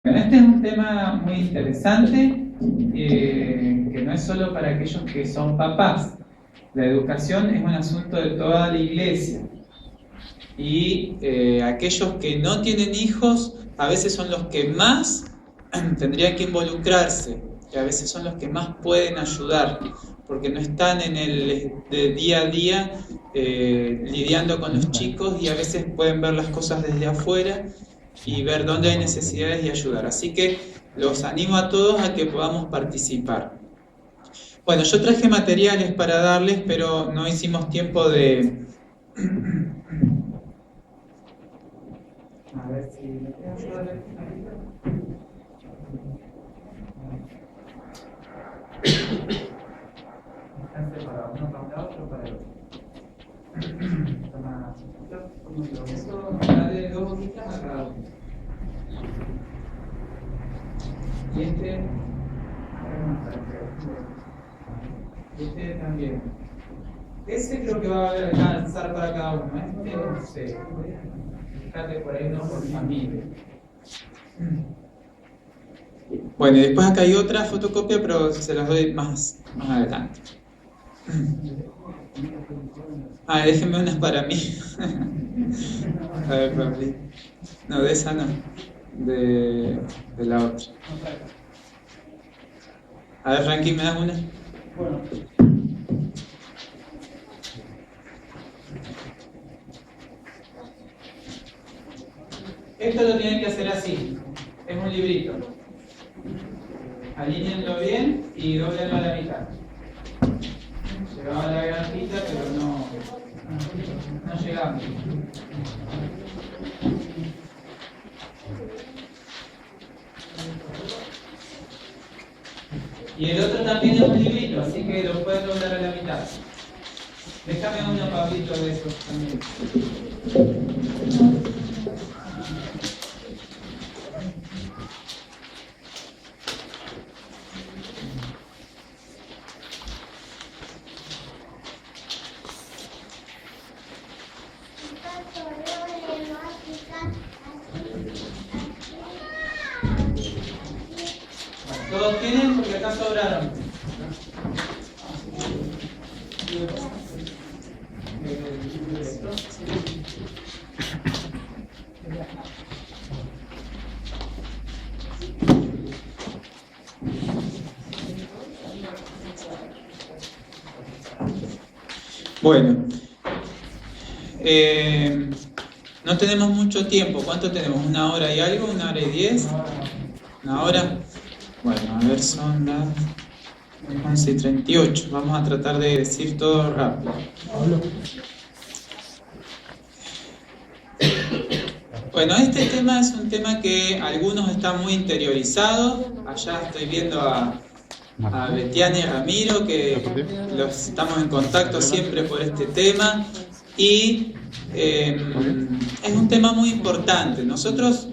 Bueno, este es un tema muy interesante, que no es solo para aquellos que son papás. La educación es un asunto de toda la iglesia. Y aquellos que no tienen hijos, a veces son los que más tendrían que involucrarse, y a veces son los que más pueden ayudar, porque no están en el de día a día lidiando con los chicos, y a veces pueden ver las cosas desde afuera y ver dónde hay necesidades y ayudar. Así que los animo a todos a que podamos participar. Bueno, yo traje materiales para darles, pero no hicimos tiempo de... A ver si me puedo ayudar. Están separados, uno para un lado, otro para el otro. Toma, eso, dale 2 hojitas a cada uno. Y este también. Ese creo que va a alcanzar para cada uno. No sé. Fíjate por ahí, no por familia. Bueno, y después acá hay otra fotocopia, pero se las doy más adelante. Déjenme unas para mí. A ver, Pablo. No, de esa no. De la otra. A ver, Frankie, ¿me das una? Bueno. Esto lo tienen que hacer así. Es un librito. Alíñenlo bien y doblenlo a la mitad. Llegaba la granjita, pero no llegamos. Y el otro también es un librito, así que lo pueden doblar a la mitad. Déjame uno, Pablito, de esos también. ¿Todos tienen? Porque acá sobraron. Bueno, no tenemos mucho tiempo. ¿Cuánto tenemos? ¿1 hora y algo? ¿1 hora y 10? ¿1 hora? Bueno, a ver, son las 11:38. Vamos a tratar de decir todo rápido. Bueno, este tema es un tema que algunos están muy interiorizados. Allá estoy viendo a Betiana y Ramiro, que los estamos en contacto siempre por este tema. Y es un tema muy importante. Nosotros...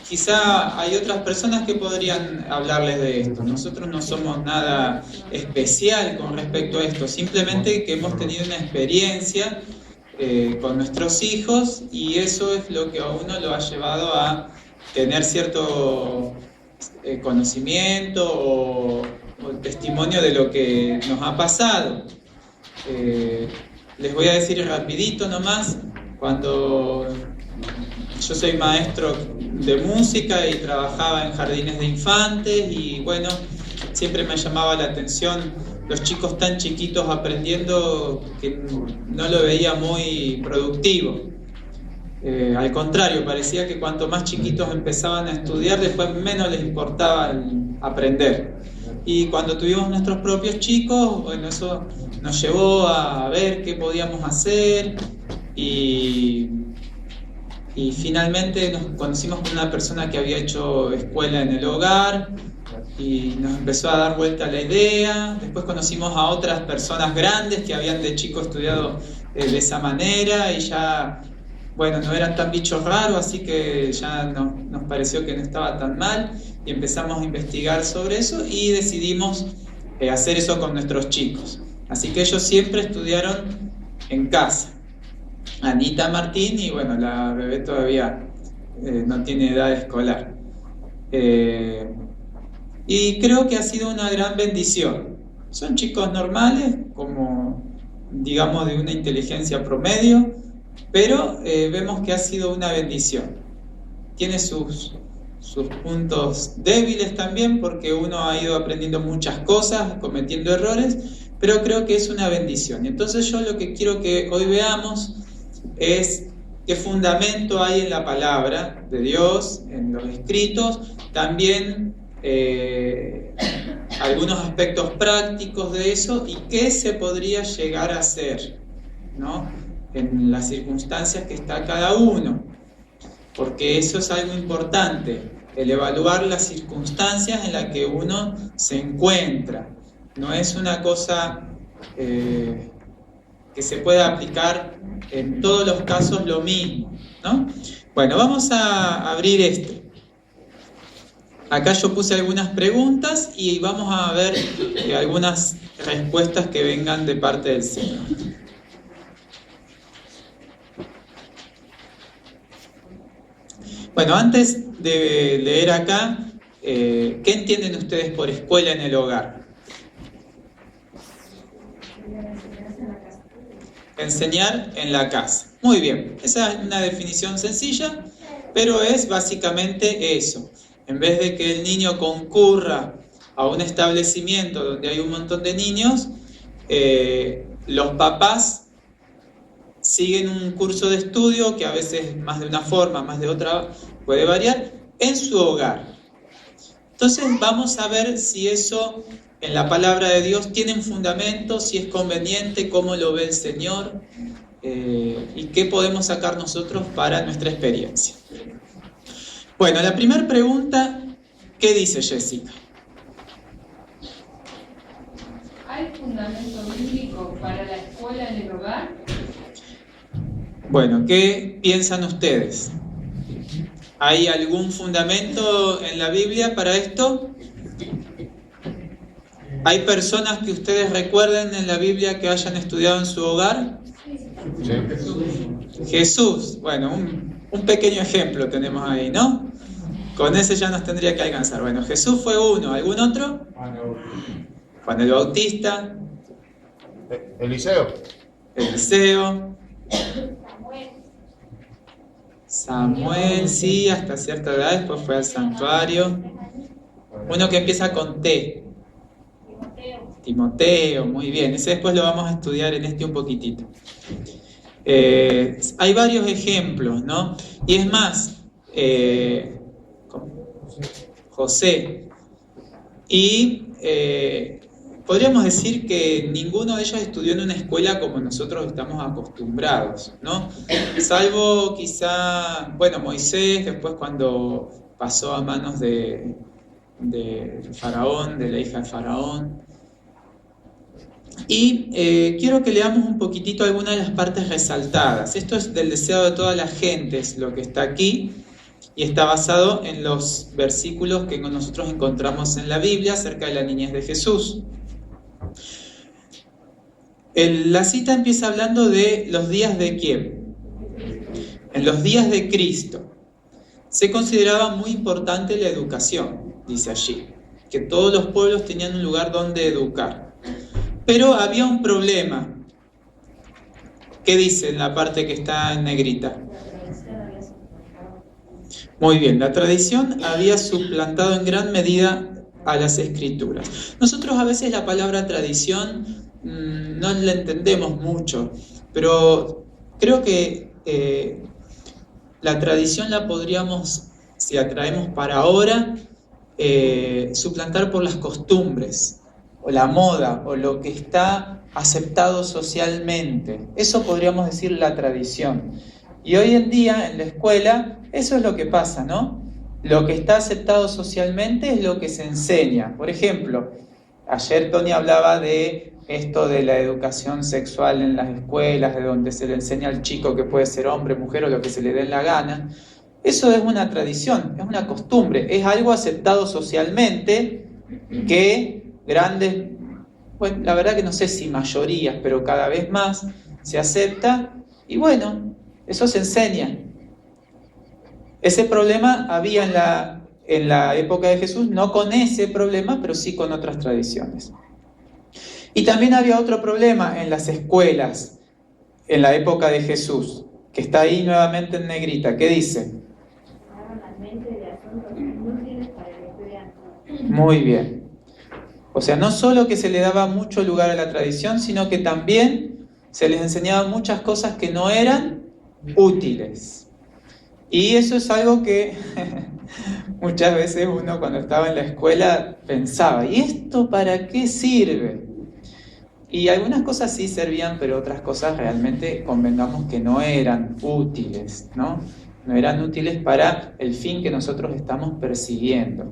Quizá hay otras personas que podrían hablarles de esto. Nosotros no somos nada especial con respecto a esto, simplemente que hemos tenido una experiencia con nuestros hijos, y eso es lo que a uno lo ha llevado a tener cierto conocimiento o testimonio de lo que nos ha pasado. Les voy a decir rapidito nomás, cuando... Yo soy maestro de música y trabajaba en jardines de infantes, y bueno, siempre me llamaba la atención los chicos tan chiquitos aprendiendo, que no lo veía muy productivo. Al contrario, parecía que cuanto más chiquitos empezaban a estudiar, después menos les importaba aprender. Y cuando tuvimos nuestros propios chicos, bueno, eso nos llevó a ver qué podíamos hacer, y finalmente nos conocimos con una persona que había hecho escuela en el hogar y nos empezó a dar vuelta la idea. Después conocimos a otras personas grandes que habían de chico estudiado de esa manera, y ya, bueno, no eran tan bichos raros, así que ya nos pareció que no estaba tan mal, y empezamos a investigar sobre eso y decidimos hacer eso con nuestros chicos. Así que ellos siempre estudiaron en casa. Anita, Martín, y bueno, la bebé todavía no tiene edad escolar. Y creo que ha sido una gran bendición. Son chicos normales, como digamos de una inteligencia promedio, pero vemos que ha sido una bendición. Tiene sus puntos débiles también, porque uno ha ido aprendiendo muchas cosas, cometiendo errores, pero creo que es una bendición. Entonces yo lo que quiero que hoy veamos es qué fundamento hay en la palabra de Dios, en los escritos, también algunos aspectos prácticos de eso y qué se podría llegar a hacer, ¿no?, en las circunstancias que está cada uno, porque eso es algo importante, el evaluar las circunstancias en las que uno se encuentra. No es una cosa que se pueda aplicar en todos los casos lo mismo, ¿no? Bueno, vamos a abrir este. Acá yo puse algunas preguntas y vamos a ver algunas respuestas que vengan de parte del Señor. Bueno, antes de leer acá, ¿qué entienden ustedes por escuela en el hogar? Enseñar en la casa. Muy bien, esa es una definición sencilla, pero es básicamente eso. En vez de que el niño concurra a un establecimiento donde hay un montón de niños, los papás siguen un curso de estudio que a veces más de una forma, más de otra puede variar, en su hogar. Entonces vamos a ver si eso en la palabra de Dios tiene un fundamento, si es conveniente, cómo lo ve el Señor y qué podemos sacar nosotros para nuestra experiencia. Bueno, la primera pregunta, ¿qué dice Jessica? ¿Hay fundamento bíblico para la escuela en el hogar? Bueno, ¿qué piensan ustedes? ¿Hay algún fundamento en la Biblia para esto? ¿Hay personas que ustedes recuerden en la Biblia que hayan estudiado en su hogar? Sí. Jesús. Bueno, un pequeño ejemplo tenemos ahí, ¿no? Con ese ya nos tendría que alcanzar. Bueno, Jesús fue uno. ¿Algún otro? Juan el Bautista. Eliseo. Samuel, sí, hasta cierta edad, después fue al santuario. Uno que empieza con T. Timoteo, muy bien. Ese después lo vamos a estudiar en un poquitito. Hay varios ejemplos, ¿no? Y es más, José. Y podríamos decir que ninguno de ellos estudió en una escuela como nosotros estamos acostumbrados, ¿no? Salvo quizá, bueno, Moisés, después cuando pasó a manos de Faraón, de la hija de Faraón. Y quiero que leamos un poquitito algunas de las partes resaltadas. Esto es del deseo de toda la gente, es lo que está aquí, y está basado en los versículos que nosotros encontramos en la Biblia acerca de la niñez de Jesús. La cita empieza hablando de los días de ¿quién? En los días de Cristo. Se consideraba muy importante la educación, dice allí, que todos los pueblos tenían un lugar donde educar. Pero había un problema. ¿Qué dice en la parte que está en negrita? Muy bien, la tradición había suplantado en gran medida a las escrituras. Nosotros a veces la palabra tradición no la entendemos mucho, pero creo que la tradición la podríamos, si la traemos para ahora, suplantar por las costumbres, o la moda, o lo que está aceptado socialmente. Eso podríamos decir la tradición. Y hoy en día en la escuela eso es lo que pasa, ¿no? Lo que está aceptado socialmente es lo que se enseña. Por ejemplo, ayer Tony hablaba de esto de la educación sexual en las escuelas, de donde se le enseña al chico que puede ser hombre, mujer o lo que se le dé la gana. Eso es una tradición, es una costumbre, es algo aceptado socialmente que grandes, bueno, la verdad que no sé si mayorías, pero cada vez más se acepta y bueno, eso se enseña. Ese problema había en la época de Jesús, no con ese problema, pero sí con otras tradiciones. Y también había otro problema en las escuelas en la época de Jesús, que está ahí nuevamente en negrita. ¿Qué dice? Muy bien. O sea, no solo que se le daba mucho lugar a la tradición, sino que también se les enseñaba muchas cosas que no eran útiles. Y eso es algo que muchas veces uno cuando estaba en la escuela pensaba, ¿y esto para qué sirve? Y algunas cosas sí servían, pero otras cosas realmente convengamos que no eran útiles, ¿no? No eran útiles para el fin que nosotros estamos persiguiendo.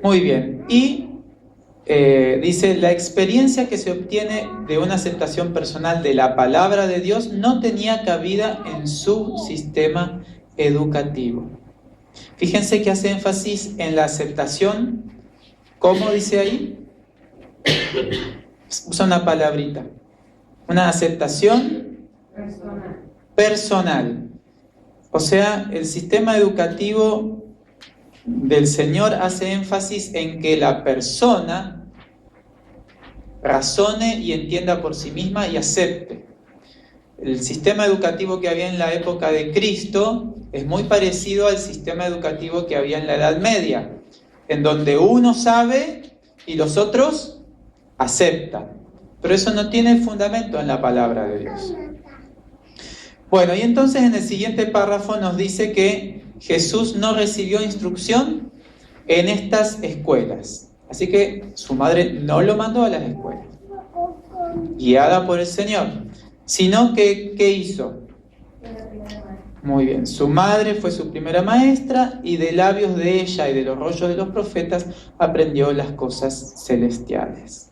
Muy bien, y dice, la experiencia que se obtiene de una aceptación personal de la palabra de Dios no tenía cabida en su sistema educativo. Fíjense que hace énfasis en la aceptación, ¿cómo dice ahí? Usa una palabrita, una aceptación personal. O sea, el sistema educativo del Señor hace énfasis en que la persona razone y entienda por sí misma y acepte. El sistema educativo que había en la época de Cristo es muy parecido al sistema educativo que había en la Edad Media, en donde uno sabe y los otros aceptan. Pero eso no tiene fundamento en la palabra de Dios. Bueno, y entonces en el siguiente párrafo nos dice que Jesús no recibió instrucción en estas escuelas. Así que su madre no lo mandó a las escuelas, guiada por el Señor, sino que, ¿qué hizo? Muy bien, su madre fue su primera maestra y de labios de ella y de los rollos de los profetas aprendió las cosas celestiales.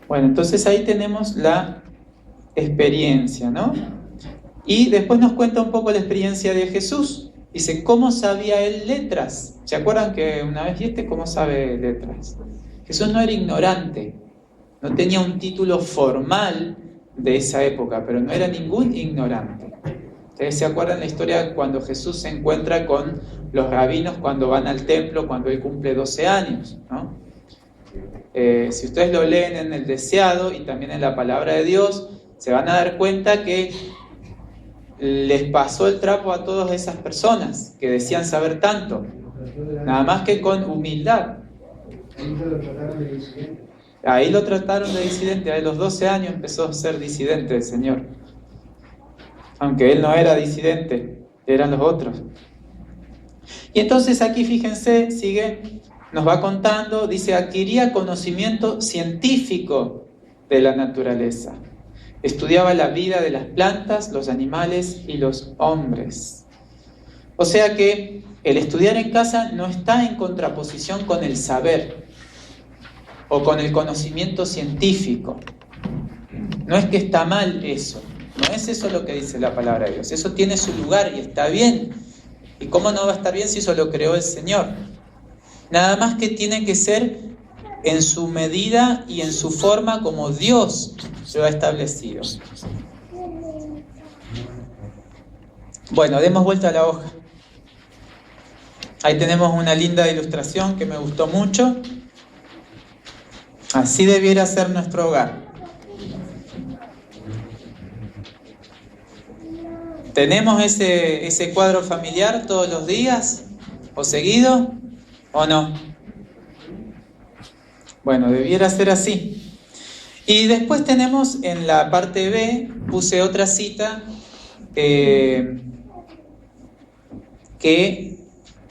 Bueno, entonces ahí tenemos la experiencia, ¿no? Y después nos cuenta un poco la experiencia de Jesús. Dice, ¿cómo sabía él letras? ¿Se acuerdan que una vez dijiste cómo sabe letras? Jesús no era ignorante, no tenía un título formal de esa época, pero no era ningún ignorante. ¿Ustedes se acuerdan la historia cuando Jesús se encuentra con los rabinos cuando van al templo, cuando él cumple 12 años, ¿no? Si ustedes lo leen en el Deseado y también en la Palabra de Dios, se van a dar cuenta que les pasó el trapo a todas esas personas que decían saber tanto, nada más que con humildad. Ahí lo trataron de disidente, a los 12 años empezó a ser disidente el Señor. Aunque él no era disidente, eran los otros. Y entonces aquí fíjense, sigue, nos va contando, dice, adquiría conocimiento científico de la naturaleza. Estudiaba la vida de las plantas, los animales y los hombres. O sea que el estudiar en casa no está en contraposición con el saber o con el conocimiento científico. No es que está mal eso, no es eso lo que dice la palabra de Dios. Eso tiene su lugar y está bien. ¿Y cómo no va a estar bien si eso lo creó el Señor? Nada más que tiene que ser en su medida y en su forma como Dios lo ha establecido. Bueno, demos vuelta a la hoja. Ahí tenemos una linda ilustración que me gustó mucho. Así debiera ser nuestro hogar. ¿Tenemos ese cuadro familiar todos los días? ¿O seguido? ¿O no? Bueno, debiera ser así. Y después tenemos en la parte B, puse otra cita que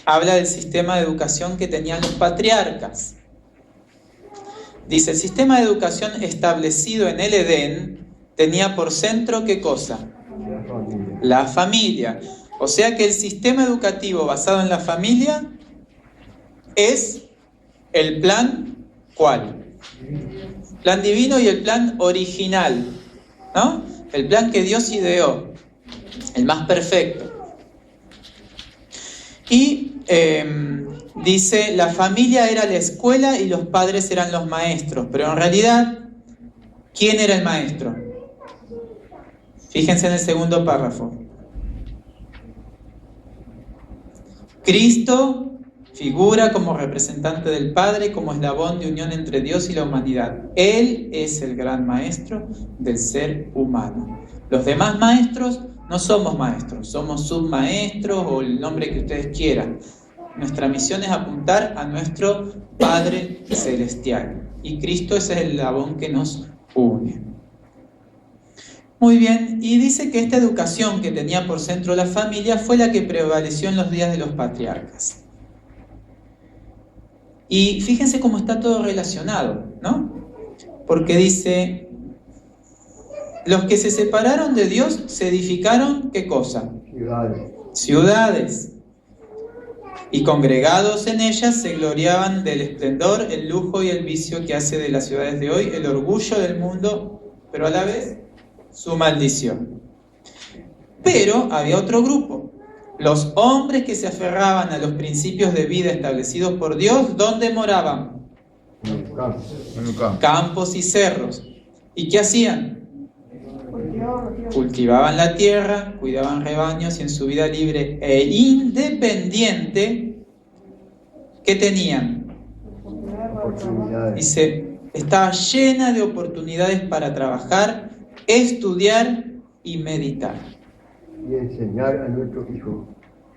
habla del sistema de educación que tenían los patriarcas. Dice, el sistema de educación establecido en el Edén tenía por centro, ¿qué cosa? La familia. O sea que el sistema educativo basado en la familia es el plan, ¿cuál? Plan divino y el plan original, ¿no? El plan que Dios ideó, el más perfecto. Y dice, la familia era la escuela y los padres eran los maestros, pero en realidad, ¿quién era el maestro? Fíjense en el segundo párrafo. Cristo figura como representante del Padre, como eslabón de unión entre Dios y la humanidad. Él es el gran maestro del ser humano. Los demás maestros no somos maestros, somos submaestros o el nombre que ustedes quieran. Nuestra misión es apuntar a nuestro Padre Celestial. Y Cristo es el eslabón que nos une. Muy bien, y dice que esta educación que tenía por centro la familia fue la que prevaleció en los días de los patriarcas. Y fíjense cómo está todo relacionado, ¿no? Porque dice, los que se separaron de Dios se edificaron, ¿qué cosa? Ciudades. Y congregados en ellas se gloriaban del esplendor, el lujo y el vicio que hace de las ciudades de hoy el orgullo del mundo, pero a la vez su maldición. Pero había otro grupo. Los hombres que se aferraban a los principios de vida establecidos por Dios, ¿dónde moraban? En el campo. Campos y cerros. ¿Y qué hacían? Cultivaban la tierra, cuidaban rebaños y en su vida libre e independiente, ¿qué tenían? Dice, estaba llena de oportunidades para trabajar, estudiar y meditar. Y enseñar a nuestros hijos.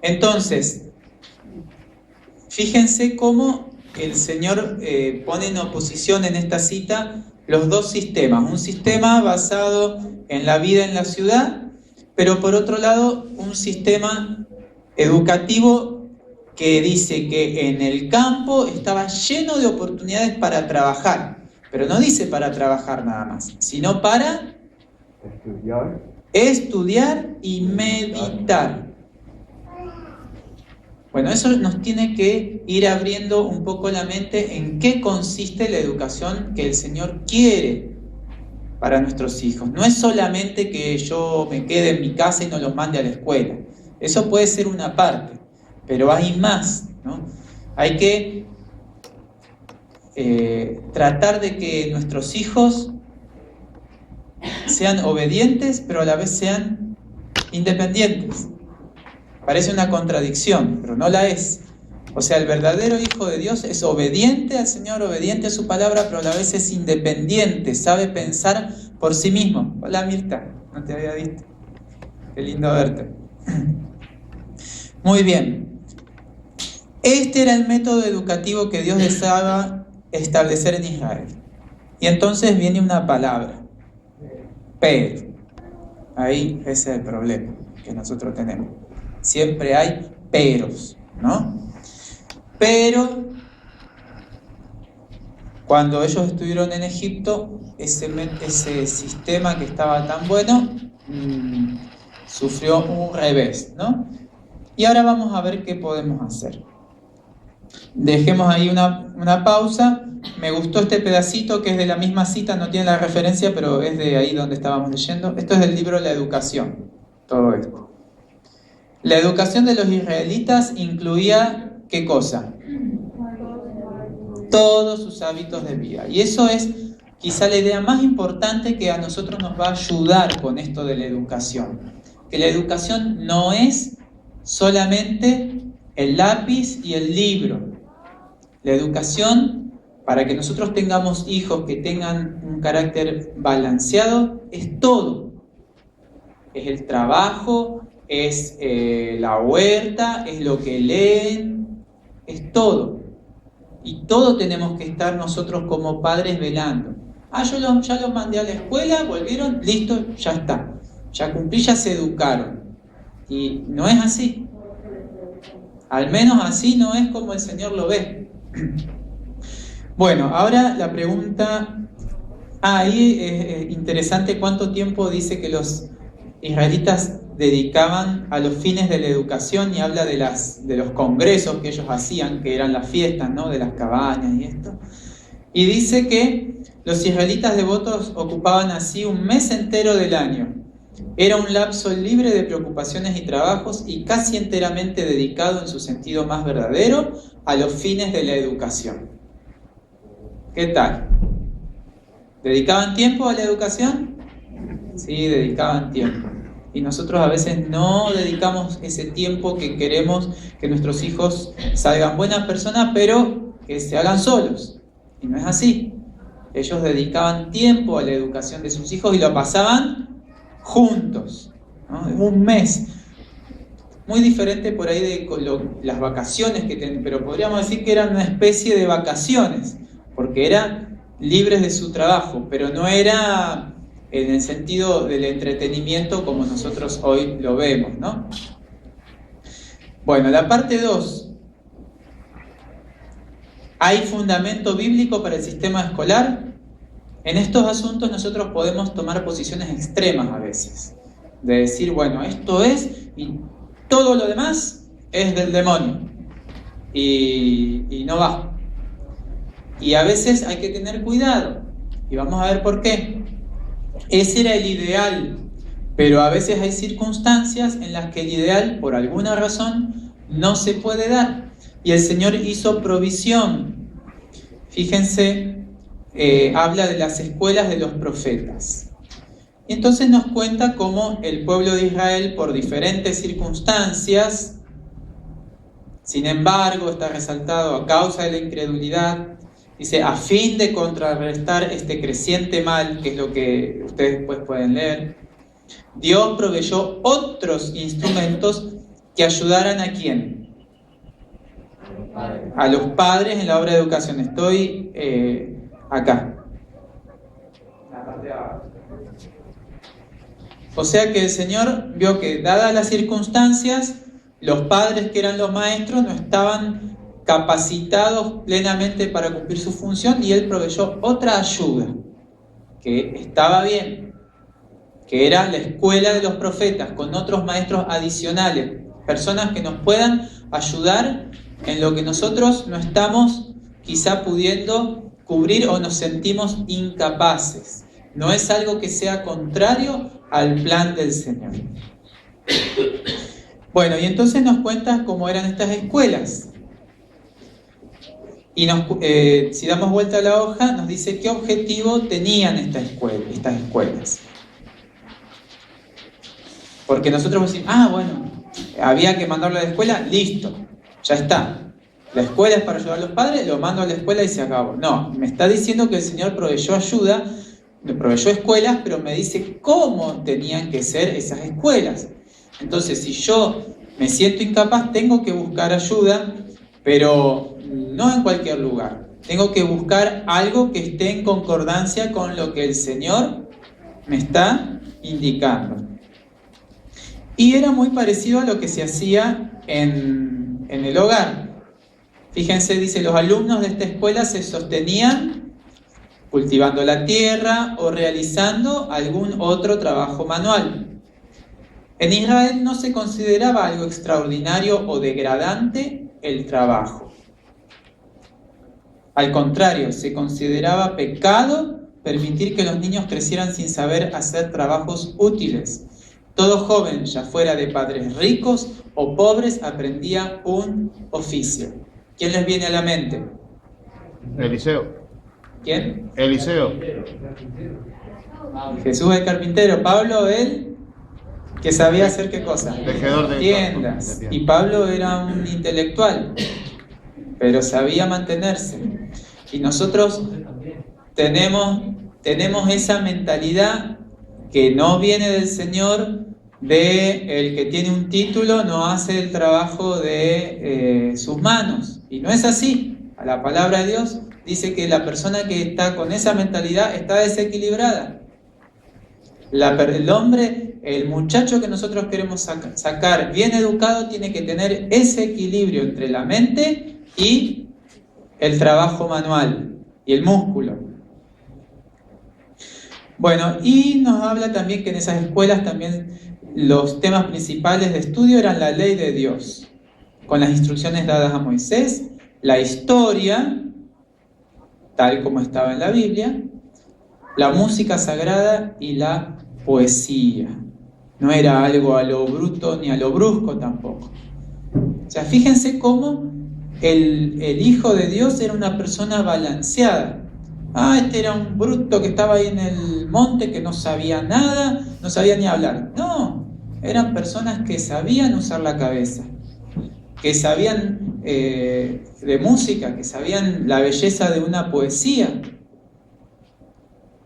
Entonces, fíjense cómo el Señor pone en oposición en esta cita los dos sistemas. Un sistema basado en la vida en la ciudad, pero por otro lado un sistema educativo que dice que en el campo estaba lleno de oportunidades para trabajar. Pero no dice para trabajar nada más, sino para estudiar y meditar. Bueno, eso nos tiene que ir abriendo un poco la mente en qué consiste la educación que el Señor quiere para nuestros hijos. No es solamente que yo me quede en mi casa y no los mande a la escuela. Eso puede ser una parte, pero hay más, ¿no? Hay que tratar de que nuestros hijos sean obedientes, pero a la vez sean independientes. Parece una contradicción, pero no la es. O sea, el verdadero hijo de Dios es obediente al Señor, obediente a su palabra, pero a la vez es independiente, sabe pensar por sí mismo. Hola Mirta, no te había visto. Qué lindo verte. Muy bien. Este era el método educativo que Dios deseaba establecer en Israel. Y entonces viene una palabra. Pero. Ahí ese es el problema que nosotros tenemos. Siempre hay peros, ¿no? Pero cuando ellos estuvieron en Egipto, ese sistema que estaba tan bueno sufrió un revés, ¿no? Y ahora vamos a ver qué podemos hacer. Dejemos ahí una pausa. Me gustó este pedacito que es de la misma cita, no tiene la referencia, pero es de ahí donde estábamos leyendo. Esto es del libro La Educación, todo esto. La educación de los israelitas incluía, ¿qué cosa? Todos sus hábitos de vida. Y eso es quizá la idea más importante que a nosotros nos va a ayudar con esto de la educación. Que la educación no es solamente el lápiz y el libro. La educación, para que nosotros tengamos hijos que tengan un carácter balanceado, es todo. Es el trabajo, es la huerta, es lo que leen, es todo. Y todo tenemos que estar nosotros como padres velando. Yo ya los mandé a la escuela, volvieron, listo, ya está. Ya cumplí, ya se educaron. Y no es así. Al menos así no es como el Señor lo ve. Bueno, ahora la pregunta... ahí es interesante cuánto tiempo dice que los israelitas dedicaban a los fines de la educación, y habla de los congresos que ellos hacían, que eran las fiestas, ¿no? De las cabañas y esto. Y dice que los israelitas devotos ocupaban así un mes entero del año. Era un lapso libre de preocupaciones y trabajos y casi enteramente dedicado en su sentido más verdadero a los fines de la educación. ¿Qué tal? ¿Dedicaban tiempo a la educación? Sí, dedicaban tiempo. y nosotros a veces no dedicamos ese tiempo que queremos que nuestros hijos salgan buenas personas, pero que se hagan solos. Y no es así. Ellos dedicaban tiempo a la educación de sus hijos y lo pasaban juntos, ¿no? Un mes. Muy diferente por ahí de las vacaciones que tenían, pero podríamos decir que eran una especie de vacaciones, porque eran libres de su trabajo, pero no era en el sentido del entretenimiento como nosotros hoy lo vemos, ¿no? Bueno, la parte 2. ¿Hay fundamento bíblico para el sistema escolar? En estos asuntos nosotros podemos tomar posiciones extremas a veces, de decir, bueno, esto es, y todo lo demás es del demonio, y no va. Y a veces hay que tener cuidado, y vamos a ver por qué. Ese era el ideal, pero a veces hay circunstancias en las que el ideal, por alguna razón, no se puede dar. Y el Señor hizo provisión. Fíjense, habla de las escuelas de los profetas. Y entonces nos cuenta cómo el pueblo de Israel, por diferentes circunstancias, sin embargo, está resaltado a causa de la incredulidad, dice, a fin de contrarrestar este creciente mal, que es lo que ustedes después pueden leer, Dios proveyó otros instrumentos que ayudaran ¿a quién? A los padres en la obra de educación. Estoy acá. O sea que el Señor vio que, dadas las circunstancias, los padres que eran los maestros no estaban capacitados plenamente para cumplir su función, y Él proveyó otra ayuda que estaba bien, que era la escuela de los profetas, con otros maestros adicionales, personas que nos puedan ayudar en lo que nosotros no estamos quizá pudiendo cubrir o nos sentimos incapaces. No es algo que sea contrario al plan del Señor. Bueno, y entonces nos cuenta cómo eran estas escuelas. Y si damos vuelta a la hoja, nos dice qué objetivo tenían estas escuelas. Porque nosotros decimos, bueno, había que mandarlo a la escuela, listo, ya está. La escuela es para ayudar a los padres, lo mando a la escuela y se acabó. No, me está diciendo que el Señor proveyó ayuda, me proveyó escuelas, pero me dice cómo tenían que ser esas escuelas. Entonces, si yo me siento incapaz, tengo que buscar ayuda, pero no en cualquier lugar. Tengo que buscar algo que esté en concordancia con lo que el Señor me está indicando. Y era muy parecido a lo que se hacía en el hogar. Fíjense, dice, los alumnos de esta escuela se sostenían cultivando la tierra o realizando algún otro trabajo manual. En Israel no se consideraba algo extraordinario o degradante el trabajo. Al contrario, se consideraba pecado permitir que los niños crecieran sin saber hacer trabajos útiles. Todo joven, ya fuera de padres ricos o pobres, aprendía un oficio. ¿Quién les viene a la mente? Eliseo. ¿Quién? Eliseo. Jesús el carpintero. Pablo el que sabía hacer ¿qué cosa? Tejedor de tiendas. Y Pablo era un intelectual, pero sabía mantenerse. Y nosotros tenemos esa mentalidad que no viene del Señor, de el que tiene un título no hace el trabajo de sus manos. Y no es así. A la palabra de Dios dice que la persona que está con esa mentalidad está desequilibrada. El hombre, el muchacho que nosotros queremos sacar bien educado, tiene que tener ese equilibrio entre la mente y el trabajo manual y el músculo. Bueno, y nos habla también que en esas escuelas también los temas principales de estudio eran la ley de Dios, con las instrucciones dadas a Moisés, la historia, tal como estaba en la Biblia, la música sagrada y la poesía. No era algo a lo bruto ni a lo brusco tampoco. O sea, fíjense cómo el Hijo de Dios era una persona balanceada. Este era un bruto que estaba ahí en el monte, que no sabía nada, no sabía ni hablar. No, eran personas que sabían usar la cabeza, que sabían de música, que sabían la belleza de una poesía,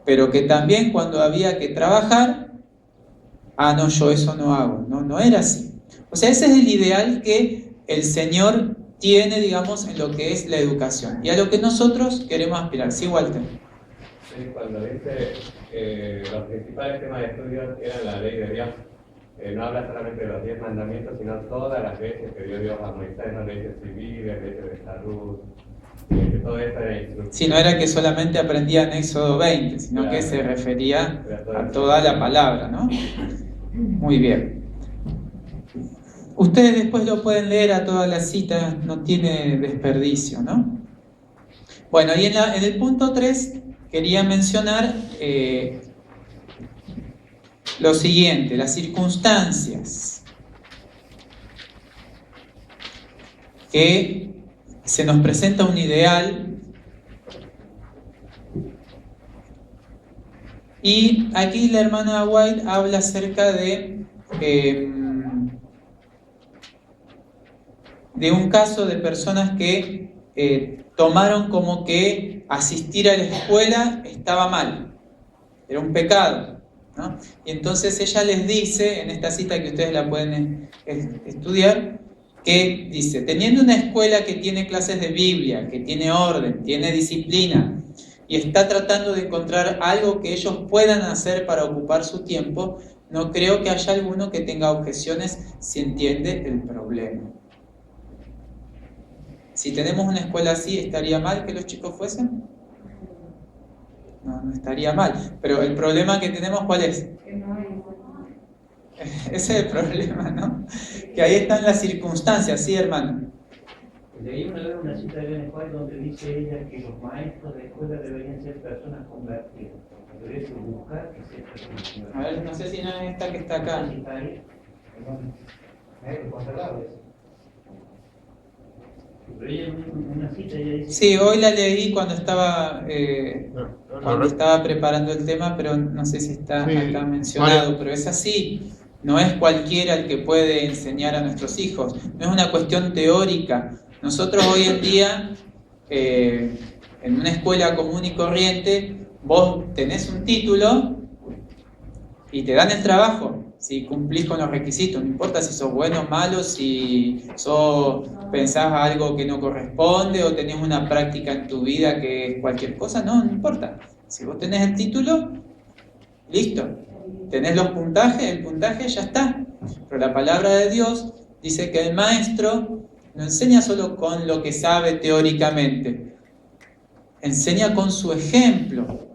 pero que también cuando había que trabajar, no, yo eso no hago, no era así. O sea, ese es el ideal que el Señor tiene, digamos, en lo que es la educación y a lo que nosotros queremos aspirar. Sí, Walter. Sí, cuando dice los principales temas de estudio eran la ley de Dios, no habla solamente de los 10 mandamientos, sino todas las leyes que dio Dios a Moisés, ¿no? Leyes civiles, leyes de salud, que todo eso era instrucción. Si no era que solamente aprendían Éxodo 20, sino claro, que se refería a toda la palabra, ¿no? Muy bien. Ustedes después lo pueden leer a toda la cita, no tiene desperdicio, ¿no? Bueno, y en el punto 3 quería mencionar lo siguiente, las circunstancias que se nos presenta un ideal y aquí la hermana White habla acerca de un caso de personas que tomaron como que asistir a la escuela estaba mal, era un pecado, ¿no? Y entonces ella les dice, en esta cita que ustedes la pueden estudiar, que dice, teniendo una escuela que tiene clases de Biblia, que tiene orden, tiene disciplina, y está tratando de encontrar algo que ellos puedan hacer para ocupar su tiempo, no creo que haya alguno que tenga objeciones si entiende el problema. Si tenemos una escuela así, ¿estaría mal que los chicos fuesen? No estaría mal. Pero el problema que tenemos, ¿cuál es? Ese es el problema, ¿no? Que ahí están las circunstancias, ¿sí, hermano? Leí una vez una cita de Elena White donde dice ella que los maestros de escuela deberían ser personas convertidas. Deberían buscar que sean personas convertidas. A ver, no sé si no es esta que está acá. Sí, hoy la leí cuando estaba preparando el tema, pero no sé si está acá mencionado, pero es así. No es cualquiera el que puede enseñar a nuestros hijos, no es una cuestión teórica. Nosotros hoy en día, en una escuela común y corriente, vos tenés un título y te dan el trabajo. Si cumplís con los requisitos, no importa si sos bueno o malo, si pensás algo que no corresponde o tenés una práctica en tu vida que es cualquier cosa, no importa. Si vos tenés el título, listo. Tenés los puntajes, el puntaje ya está. Pero la palabra de Dios dice que el maestro no enseña solo con lo que sabe teóricamente, enseña con su ejemplo,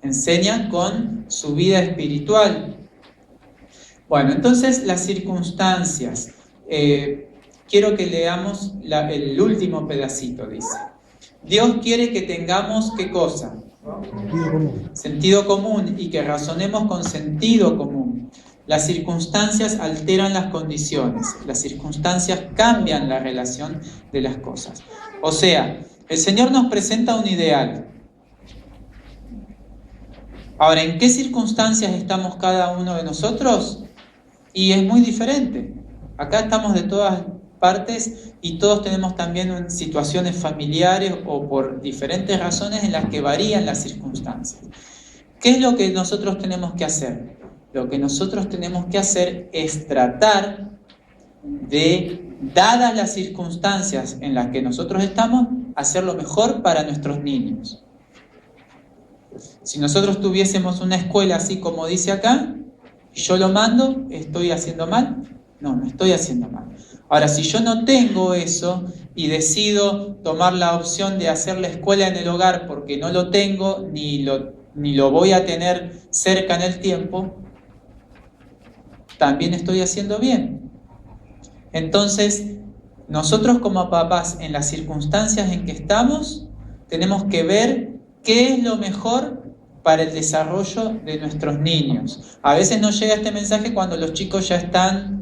enseña con su vida espiritual. Bueno, entonces las circunstancias. Quiero que leamos el último pedacito, dice. Dios quiere que tengamos, ¿qué cosa? Sentido común y que razonemos con sentido común. Las circunstancias alteran las condiciones. Las circunstancias cambian la relación de las cosas. O sea, el Señor nos presenta un ideal. Ahora, ¿en qué circunstancias estamos cada uno de nosotros? Y es muy diferente. Acá estamos de todas partes y todos tenemos también situaciones familiares o por diferentes razones en las que varían las circunstancias. ¿Qué es lo que nosotros tenemos que hacer? Lo que nosotros tenemos que hacer es tratar de, dadas las circunstancias en las que nosotros estamos, hacer lo mejor para nuestros niños. Si nosotros tuviésemos una escuela así como dice acá, y yo lo mando, ¿estoy haciendo mal? No estoy haciendo mal. Ahora, si yo no tengo eso y decido tomar la opción de hacer la escuela en el hogar porque no lo tengo ni lo voy a tener cerca en el tiempo, también estoy haciendo bien. Entonces, nosotros como papás, en las circunstancias en que estamos, tenemos que ver qué es lo mejor para el desarrollo de nuestros niños. A veces nos llega este mensaje cuando los chicos ya están,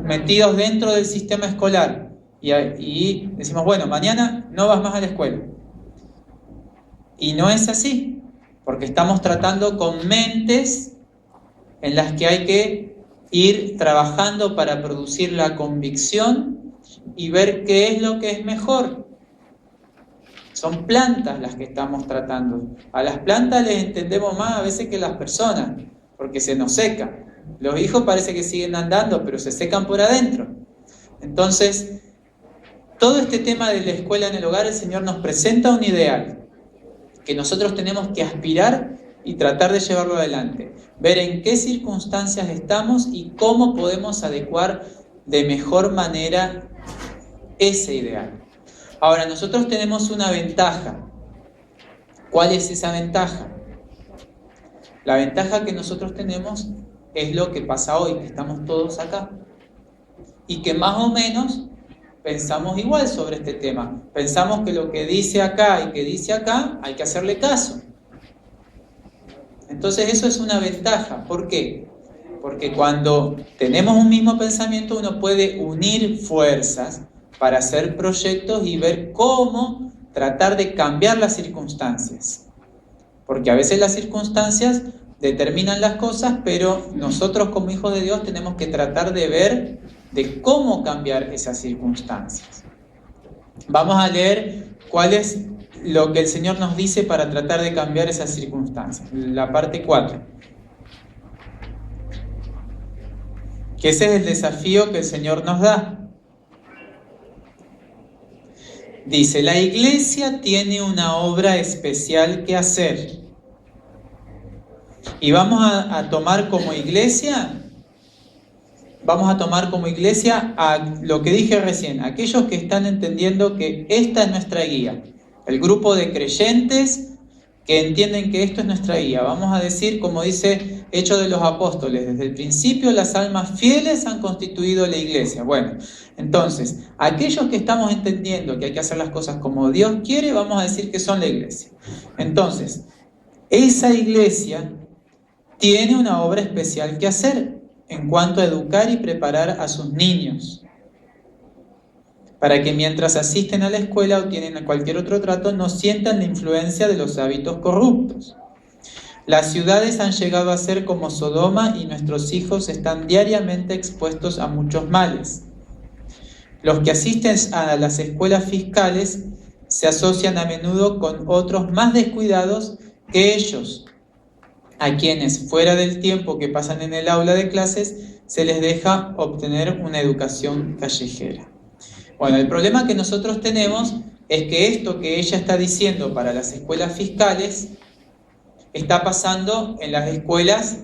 metidos dentro del sistema escolar y decimos, bueno, mañana no vas más a la escuela. Y no es así, porque estamos tratando con mentes en las que hay que ir trabajando para producir la convicción y ver qué es lo que es mejor. Son plantas las que estamos tratando. A las plantas les entendemos más a veces que las personas, porque se nos seca. Los hijos parece que siguen andando, pero se secan por adentro. Entonces, todo este tema de la escuela en el hogar, el Señor nos presenta un ideal que nosotros tenemos que aspirar y tratar de llevarlo adelante. Ver en qué circunstancias estamos y cómo podemos adecuar de mejor manera ese ideal. Ahora, nosotros tenemos una ventaja. ¿Cuál es esa ventaja? La ventaja que nosotros tenemos es lo que pasa hoy, que estamos todos acá. Y que más o menos pensamos igual sobre este tema. Pensamos que lo que dice acá y que dice acá hay que hacerle caso. Entonces eso es una ventaja. ¿Por qué? Porque cuando tenemos un mismo pensamiento uno puede unir fuerzas para hacer proyectos y ver cómo tratar de cambiar las circunstancias. Porque a veces las circunstancias determinan las cosas, pero nosotros como hijos de Dios tenemos que tratar de ver de cómo cambiar esas circunstancias. Vamos a leer cuál es lo que el Señor nos dice para tratar de cambiar esas circunstancias. La parte 4. Que ese es el desafío que el Señor nos da. Dice, la iglesia tiene una obra especial que hacer. Y vamos a tomar como iglesia a lo que dije recién, aquellos que están entendiendo que esta es nuestra guía. El grupo de creyentes que entienden que esto es nuestra guía. Vamos a decir, como dice Hechos de los Apóstoles, desde el principio las almas fieles han constituido la iglesia. Bueno, entonces, aquellos que estamos entendiendo que hay que hacer las cosas como Dios quiere, vamos a decir que son la iglesia. Entonces, esa iglesia tiene una obra especial que hacer en cuanto a educar y preparar a sus niños, para que mientras asisten a la escuela o tienen cualquier otro trato, no sientan la influencia de los hábitos corruptos. Las ciudades han llegado a ser como Sodoma y nuestros hijos están diariamente expuestos a muchos males. Los que asisten a las escuelas fiscales se asocian a menudo con otros más descuidados que ellos, a quienes fuera del tiempo que pasan en el aula de clases se les deja obtener una educación callejera. Bueno, el problema que nosotros tenemos es que esto que ella está diciendo para las escuelas fiscales está pasando en las escuelas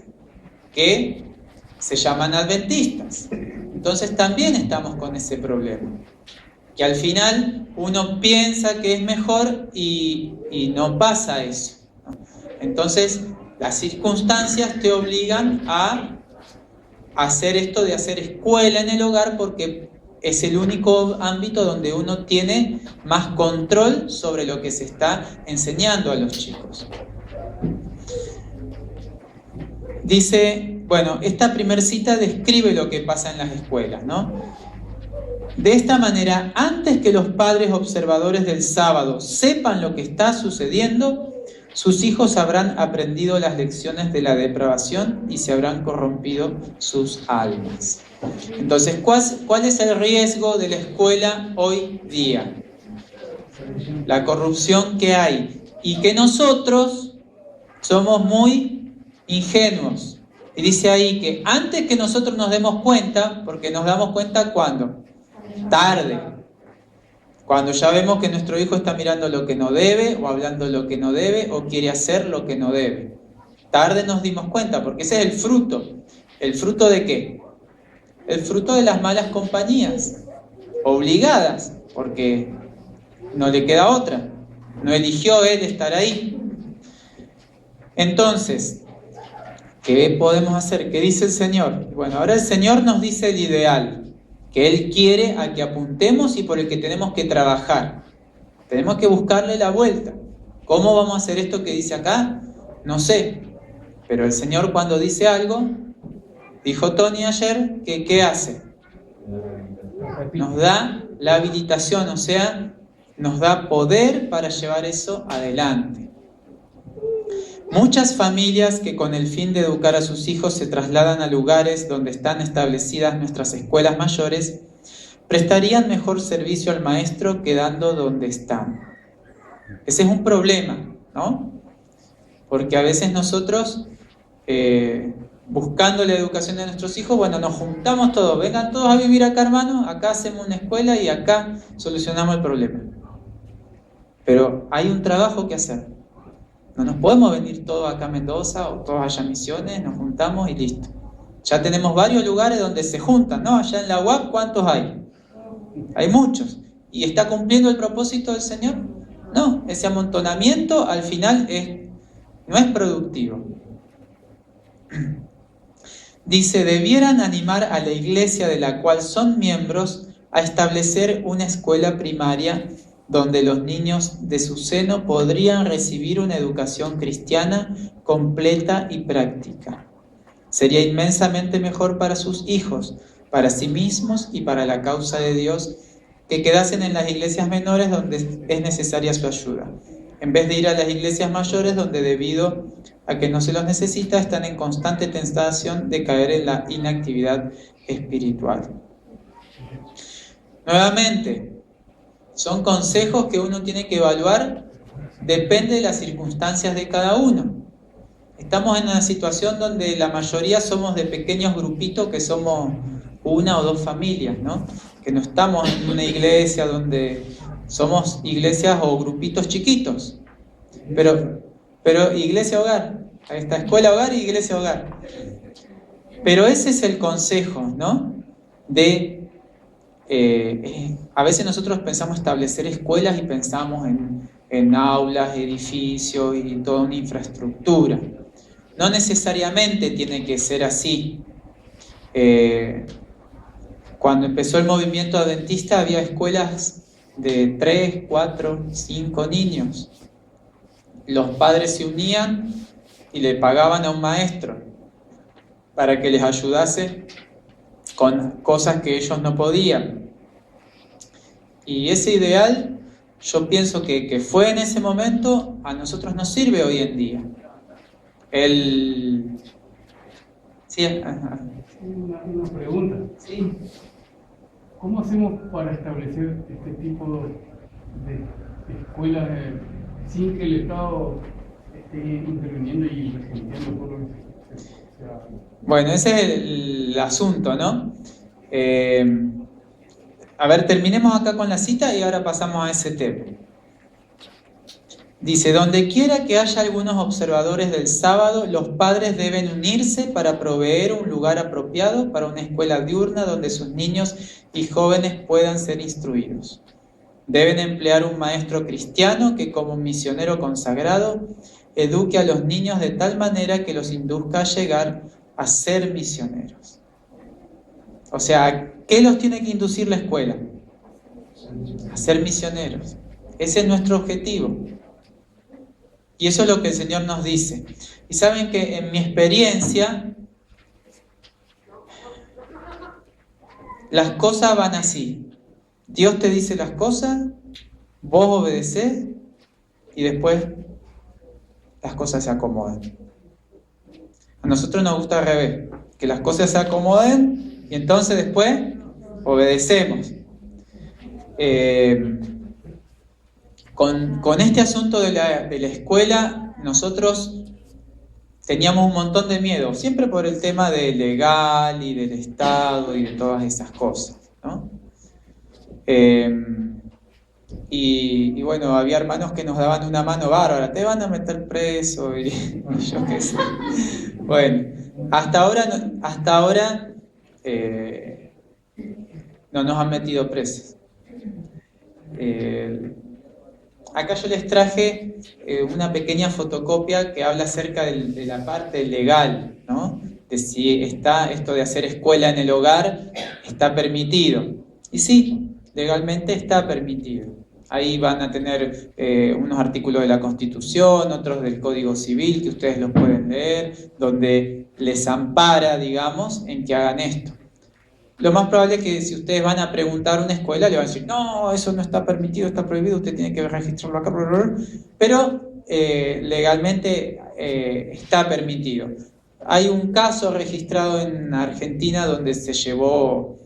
que se llaman adventistas. Entonces también estamos con ese problema, que al final uno piensa que es mejor y no pasa eso, ¿no? Entonces las circunstancias te obligan a hacer esto de hacer escuela en el hogar porque es el único ámbito donde uno tiene más control sobre lo que se está enseñando a los chicos. Dice, bueno, esta primer cita describe lo que pasa en las escuelas, ¿no? De esta manera, antes que los padres observadores del sábado sepan lo que está sucediendo, sus hijos habrán aprendido las lecciones de la depravación y se habrán corrompido sus almas. Entonces, ¿cuál es el riesgo de la escuela hoy día? La corrupción que hay y que nosotros somos muy ingenuos. Y dice ahí que antes que nosotros nos demos cuenta, porque nos damos cuenta ¿cuándo? Tarde. Cuando ya vemos que nuestro hijo está mirando lo que no debe, o hablando lo que no debe, o quiere hacer lo que no debe. Tarde nos dimos cuenta, porque ese es el fruto. ¿El fruto de qué? El fruto de las malas compañías. Obligadas, porque no le queda otra. No eligió él estar ahí. Entonces, ¿qué podemos hacer? ¿Qué dice el Señor? Bueno, ahora el Señor nos dice el ideal que Él quiere a que apuntemos y por el que tenemos que trabajar. Tenemos que buscarle la vuelta. ¿Cómo vamos a hacer esto que dice acá? No sé. Pero el Señor cuando dice algo, dijo Tony ayer, que ¿qué hace? Nos da la habilitación, o sea, nos da poder para llevar eso adelante. Muchas familias que con el fin de educar a sus hijos se trasladan a lugares donde están establecidas nuestras escuelas mayores, prestarían mejor servicio al maestro quedando donde están. Ese es un problema, ¿no? Porque a veces nosotros, buscando la educación de nuestros hijos, bueno, nos juntamos todos, vengan todos a vivir acá, hermano, acá hacemos una escuela y acá solucionamos el problema. Pero hay un trabajo que hacer. No nos podemos venir todos acá a Mendoza o todos allá a Misiones, nos juntamos y listo. Ya tenemos varios lugares donde se juntan, ¿no? Allá en la UAP, ¿cuántos hay? Hay muchos. ¿Y está cumpliendo el propósito del Señor? No, ese amontonamiento al final no es productivo. Dice, debieran animar a la iglesia de la cual son miembros a establecer una escuela primaria donde los niños de su seno podrían recibir una educación cristiana completa y práctica. Sería inmensamente mejor para sus hijos, para sí mismos y para la causa de Dios, que quedasen en las iglesias menores donde es necesaria su ayuda, en vez de ir a las iglesias mayores donde, debido a que no se los necesita, están en constante tentación de caer en la inactividad espiritual. Nuevamente, son consejos que uno tiene que evaluar, depende de las circunstancias de cada uno. Estamos en una situación donde la mayoría somos de pequeños grupitos que somos una o dos familias, ¿no? Que no estamos en una iglesia donde somos iglesias o grupitos chiquitos. Pero iglesia hogar, ahí está, escuela hogar y iglesia hogar. Pero ese es el consejo, ¿no? A veces nosotros pensamos establecer escuelas y pensamos en aulas, edificios y toda una infraestructura. No necesariamente tiene que ser así. Cuando empezó el movimiento adventista había escuelas de 3, 4, 5 niños. Los padres se unían y le pagaban a un maestro para que les ayudase con cosas que ellos no podían. Y ese ideal, yo pienso que fue en ese momento, a nosotros nos sirve hoy en día. Sí, una pregunta. Sí. ¿Cómo hacemos para establecer este tipo de escuelas sin que el Estado esté interviniendo y restringiendo todo lo que sea? Bueno, ese es el asunto, ¿no? A ver, terminemos acá con la cita y ahora pasamos a ese tema. Dice, donde quiera que haya algunos observadores del sábado, los padres deben unirse para proveer un lugar apropiado para una escuela diurna donde sus niños y jóvenes puedan ser instruidos. Deben emplear un maestro cristiano que, como misionero consagrado, eduque a los niños de tal manera que los induzca a llegar a ser misioneros. O sea, ¿qué los tiene que inducir la escuela? A ser misioneros. Ese es nuestro objetivo. Y eso es lo que el Señor nos dice. Y saben que en mi experiencia, las cosas van así. Dios te dice las cosas, vos obedecés y después las cosas se acomodan. A nosotros nos gusta al revés, que las cosas se acomoden y entonces después obedecemos. Con este asunto de la escuela, nosotros teníamos un montón de miedo, siempre por el tema del legal y del Estado y de todas esas cosas, ¿no? Y bueno, había hermanos que nos daban una mano bárbara, te van a meter preso y yo qué sé. Bueno, hasta ahora no nos han metido presos. Acá yo les traje una pequeña fotocopia que habla acerca de la parte legal, ¿no? De si está esto de hacer escuela en el hogar, está permitido. Y sí, legalmente está permitido. Ahí van a tener unos artículos de la Constitución, otros del Código Civil, que ustedes los pueden leer, donde les ampara, digamos, en que hagan esto. Lo más probable es que si ustedes van a preguntar a una escuela, le van a decir, no, eso no está permitido, está prohibido, usted tiene que registrarlo acá. Pero legalmente está permitido. Hay un caso registrado en Argentina donde se llevó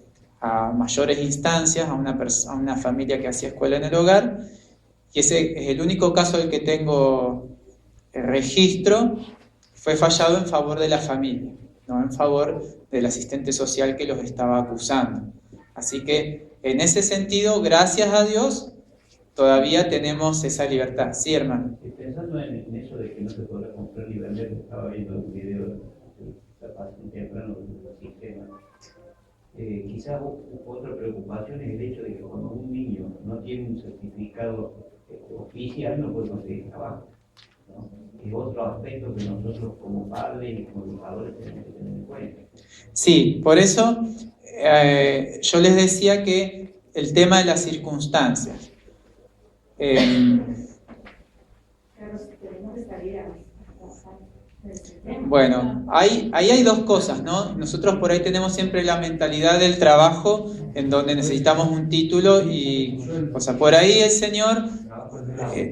a mayores instancias a una familia que hacía escuela en el hogar, y ese es el único caso del que tengo registro. Fue fallado en favor de la familia, no en favor del asistente social que los estaba acusando. Así que en ese sentido, gracias a Dios, todavía tenemos esa libertad. Sí, hermano. Pensando en eso de que no se podrá comprar ni vender, estaba viendo un video capaz temprano del sistema. Quizás otra preocupación es el hecho de que cuando un niño no tiene un certificado oficial no puede conseguir trabajo, ¿no? Es otro aspecto que nosotros como padres y como educadores tenemos que tener en cuenta. Sí, por eso yo les decía que el tema de las circunstancias. Bueno, ahí hay dos cosas, ¿no? Nosotros por ahí tenemos siempre la mentalidad del trabajo en donde necesitamos un título y, o sea, por ahí el Señor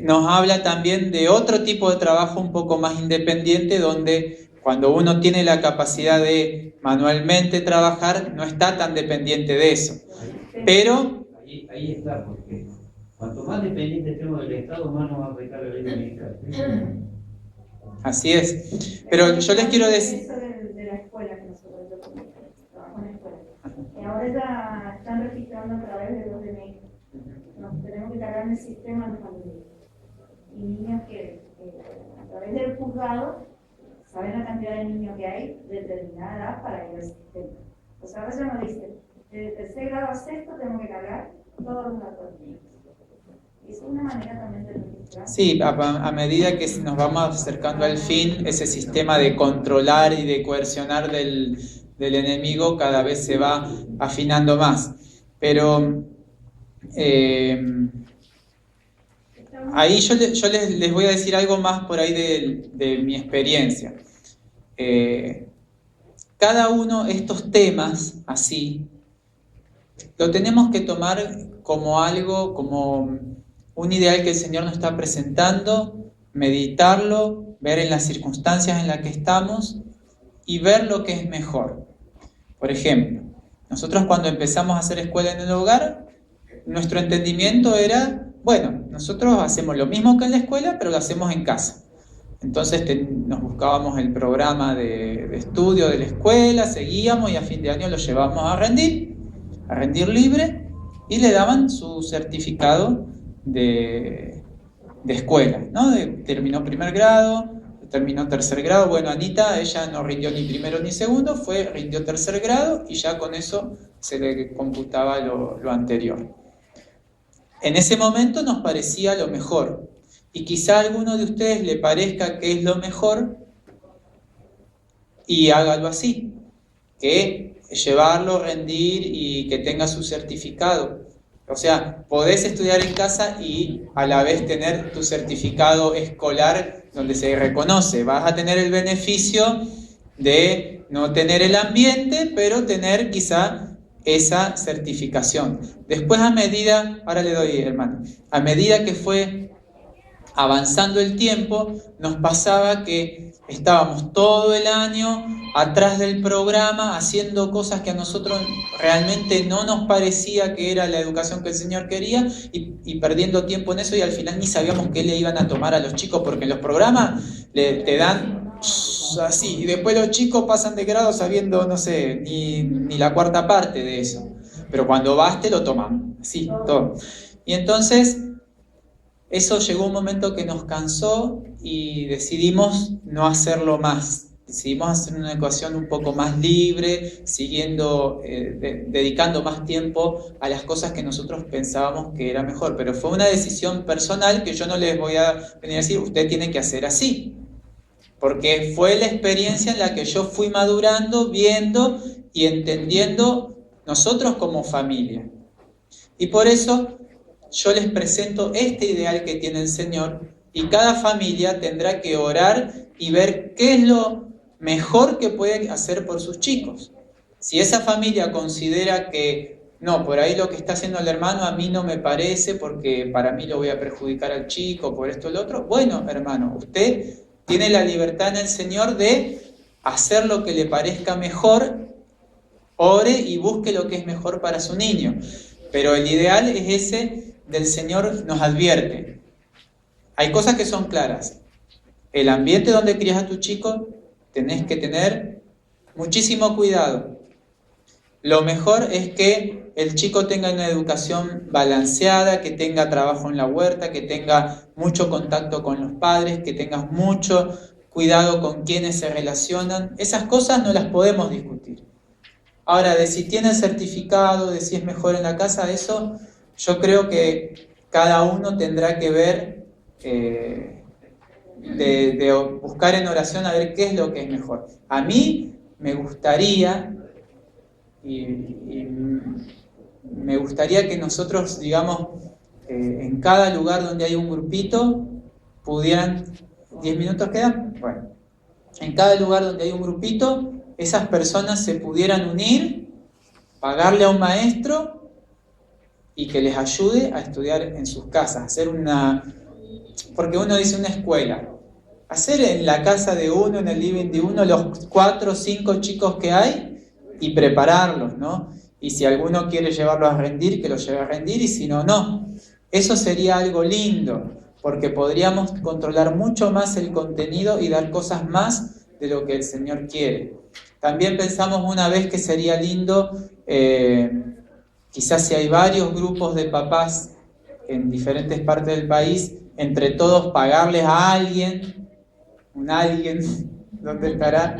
nos habla también de otro tipo de trabajo un poco más independiente, donde cuando uno tiene la capacidad de manualmente trabajar, no está tan dependiente de eso. Pero ahí está, porque cuanto más dependiente estemos del Estado, más nos va a afectar la ley dominicana. Así es. Pero yo les quiero decir... Eso de la escuela que nosotros trabajamos en la escuela. Ahora ya están registrando a través de los DNI. Nos tenemos que cargar en el sistema de familia. Y niños que a través del juzgado saben la cantidad de niños que hay de determinada edad para ir al sistema. O sea, ahora ya nos dicen, de tercer grado a sexto tenemos que cargar todos los datos de niños. Es una manera también de registrar. Sí, a medida que nos vamos acercando al fin, ese sistema de controlar y de coercionar del enemigo cada vez se va afinando más. Pero ahí yo les voy a decir algo más por ahí de mi experiencia. Cada uno de estos temas así, lo tenemos que tomar como algo, como un ideal que el Señor nos está presentando, meditarlo, ver en las circunstancias en las que estamos y ver lo que es mejor. Por ejemplo, nosotros cuando empezamos a hacer escuela en el hogar, nuestro entendimiento era, bueno, nosotros hacemos lo mismo que en la escuela, pero lo hacemos en casa. Entonces nos buscábamos el programa de estudio de la escuela, seguíamos y a fin de año lo llevábamos a rendir libre, y le daban su certificado de escuela, ¿no? Terminó primer grado, terminó tercer grado. Bueno, Anita, ella no rindió ni primero ni segundo, rindió tercer grado y ya con eso se le computaba lo anterior. En ese momento nos parecía lo mejor, y quizá a alguno de ustedes le parezca que es lo mejor y hágalo así, que llevarlo, rendir y que tenga su certificado. O sea, podés estudiar en casa y a la vez tener tu certificado escolar donde se reconoce. Vas a tener el beneficio de no tener el ambiente, pero tener quizá esa certificación. Después ahora le doy, hermano, a medida que fue avanzando el tiempo, nos pasaba que estábamos todo el año atrás del programa haciendo cosas que a nosotros realmente no nos parecía que era la educación que el Señor quería, y perdiendo tiempo en eso, y al final ni sabíamos qué le iban a tomar a los chicos, porque en los programas te dan así, y después los chicos pasan de grado sabiendo, no sé, ni la cuarta parte de eso, pero cuando vas te lo toman, así, todo. Y entonces eso llegó un momento que nos cansó y decidimos no hacerlo más. Decidimos hacer una educación un poco más libre, siguiendo, dedicando más tiempo a las cosas que nosotros pensábamos que era mejor. Pero fue una decisión personal que yo no les voy a venir a decir, usted tiene que hacer así. Porque fue la experiencia en la que yo fui madurando, viendo y entendiendo nosotros como familia. Y por eso yo les presento este ideal que tiene el Señor, y cada familia tendrá que orar y ver qué es lo mejor que puede hacer por sus chicos. Si esa familia considera que no, por ahí lo que está haciendo el hermano a mí no me parece porque para mí lo voy a perjudicar al chico, por esto o lo otro. Bueno, hermano, usted tiene la libertad en el Señor de hacer lo que le parezca mejor, ore y busque lo que es mejor para su niño. Pero el ideal es ese del Señor nos advierte. Hay cosas que son claras. El ambiente donde crías a tu chico, tenés que tener muchísimo cuidado. Lo mejor es que el chico tenga una educación balanceada, que tenga trabajo en la huerta, que tenga mucho contacto con los padres, que tengas mucho cuidado con quienes se relacionan. Esas cosas no las podemos discutir. Ahora, de si tiene el certificado, de si es mejor en la casa, eso yo creo que cada uno tendrá que ver, de buscar en oración a ver qué es lo que es mejor. A mí me gustaría, y me gustaría que nosotros, digamos, en cada lugar donde hay un grupito, pudieran, 10 minutos quedan, bueno, en cada lugar donde hay un grupito, esas personas se pudieran unir, pagarle a un maestro y que les ayude a estudiar en sus casas, hacer porque uno dice una escuela, hacer en la casa de uno, en el living de uno, los 4 o 5 chicos que hay y prepararlos, ¿no? Y si alguno quiere llevarlos a rendir, que los lleve a rendir, y si no, no. Eso sería algo lindo, porque podríamos controlar mucho más el contenido y dar cosas más de lo que el Señor quiere. También pensamos una vez que sería lindo, quizás si hay varios grupos de papás en diferentes partes del país, entre todos pagarles a alguien, ¿dónde estará?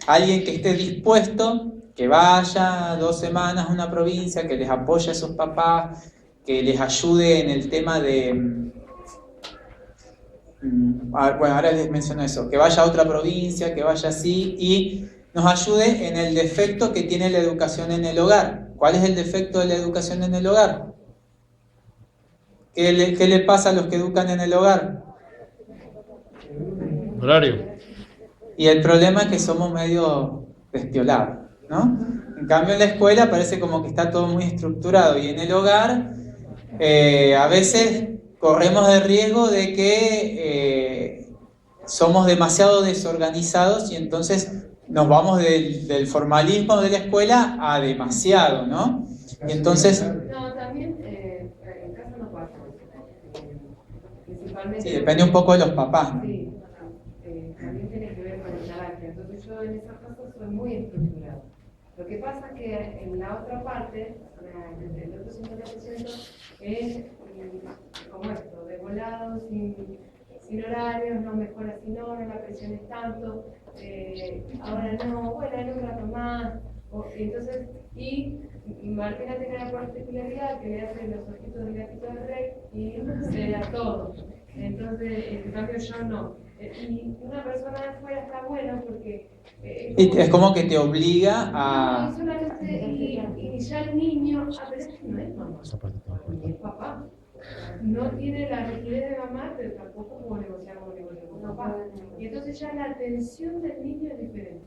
Alguien que esté dispuesto, que vaya 2 semanas a una provincia, que les apoye a sus papás, que les ayude en el tema de... Bueno, ahora les menciono eso, que vaya a otra provincia, que vaya así, y nos ayude en el defecto que tiene la educación en el hogar. ¿Cuál es el defecto de la educación en el hogar? ¿Qué le pasa a los que educan en el hogar? Horario. Y el problema es que somos medio despiolados, ¿no? En cambio en la escuela parece como que está todo muy estructurado, y en el hogar a veces corremos el riesgo de que somos demasiado desorganizados y entonces nos vamos del formalismo de la escuela a demasiado, ¿no? Y entonces... No, también en casa no pasa. Principalmente... Sí, depende un poco de los papás, ¿no? Sí, también tiene que ver con el carácter. Entonces yo en esa casa soy muy estructurada. Lo que pasa es que en la otra parte, el otro 50% es como esto, de volado, sin horarios, no mejora sin hora, la presión es tanto, ahora no, bueno, en un rato más. Entonces, y Martina tiene la particularidad que le hace los ojitos del gatito del rey y se da todo. Entonces, en cambio yo no. Y una persona de afuera está buena porque... es como que te obliga a... No, solamente, y ya el niño, pero es que no es mamá, ni es papá. No tiene la rigidez de mamá, pero tampoco como negociar con papá. Y entonces ya la atención del niño es diferente.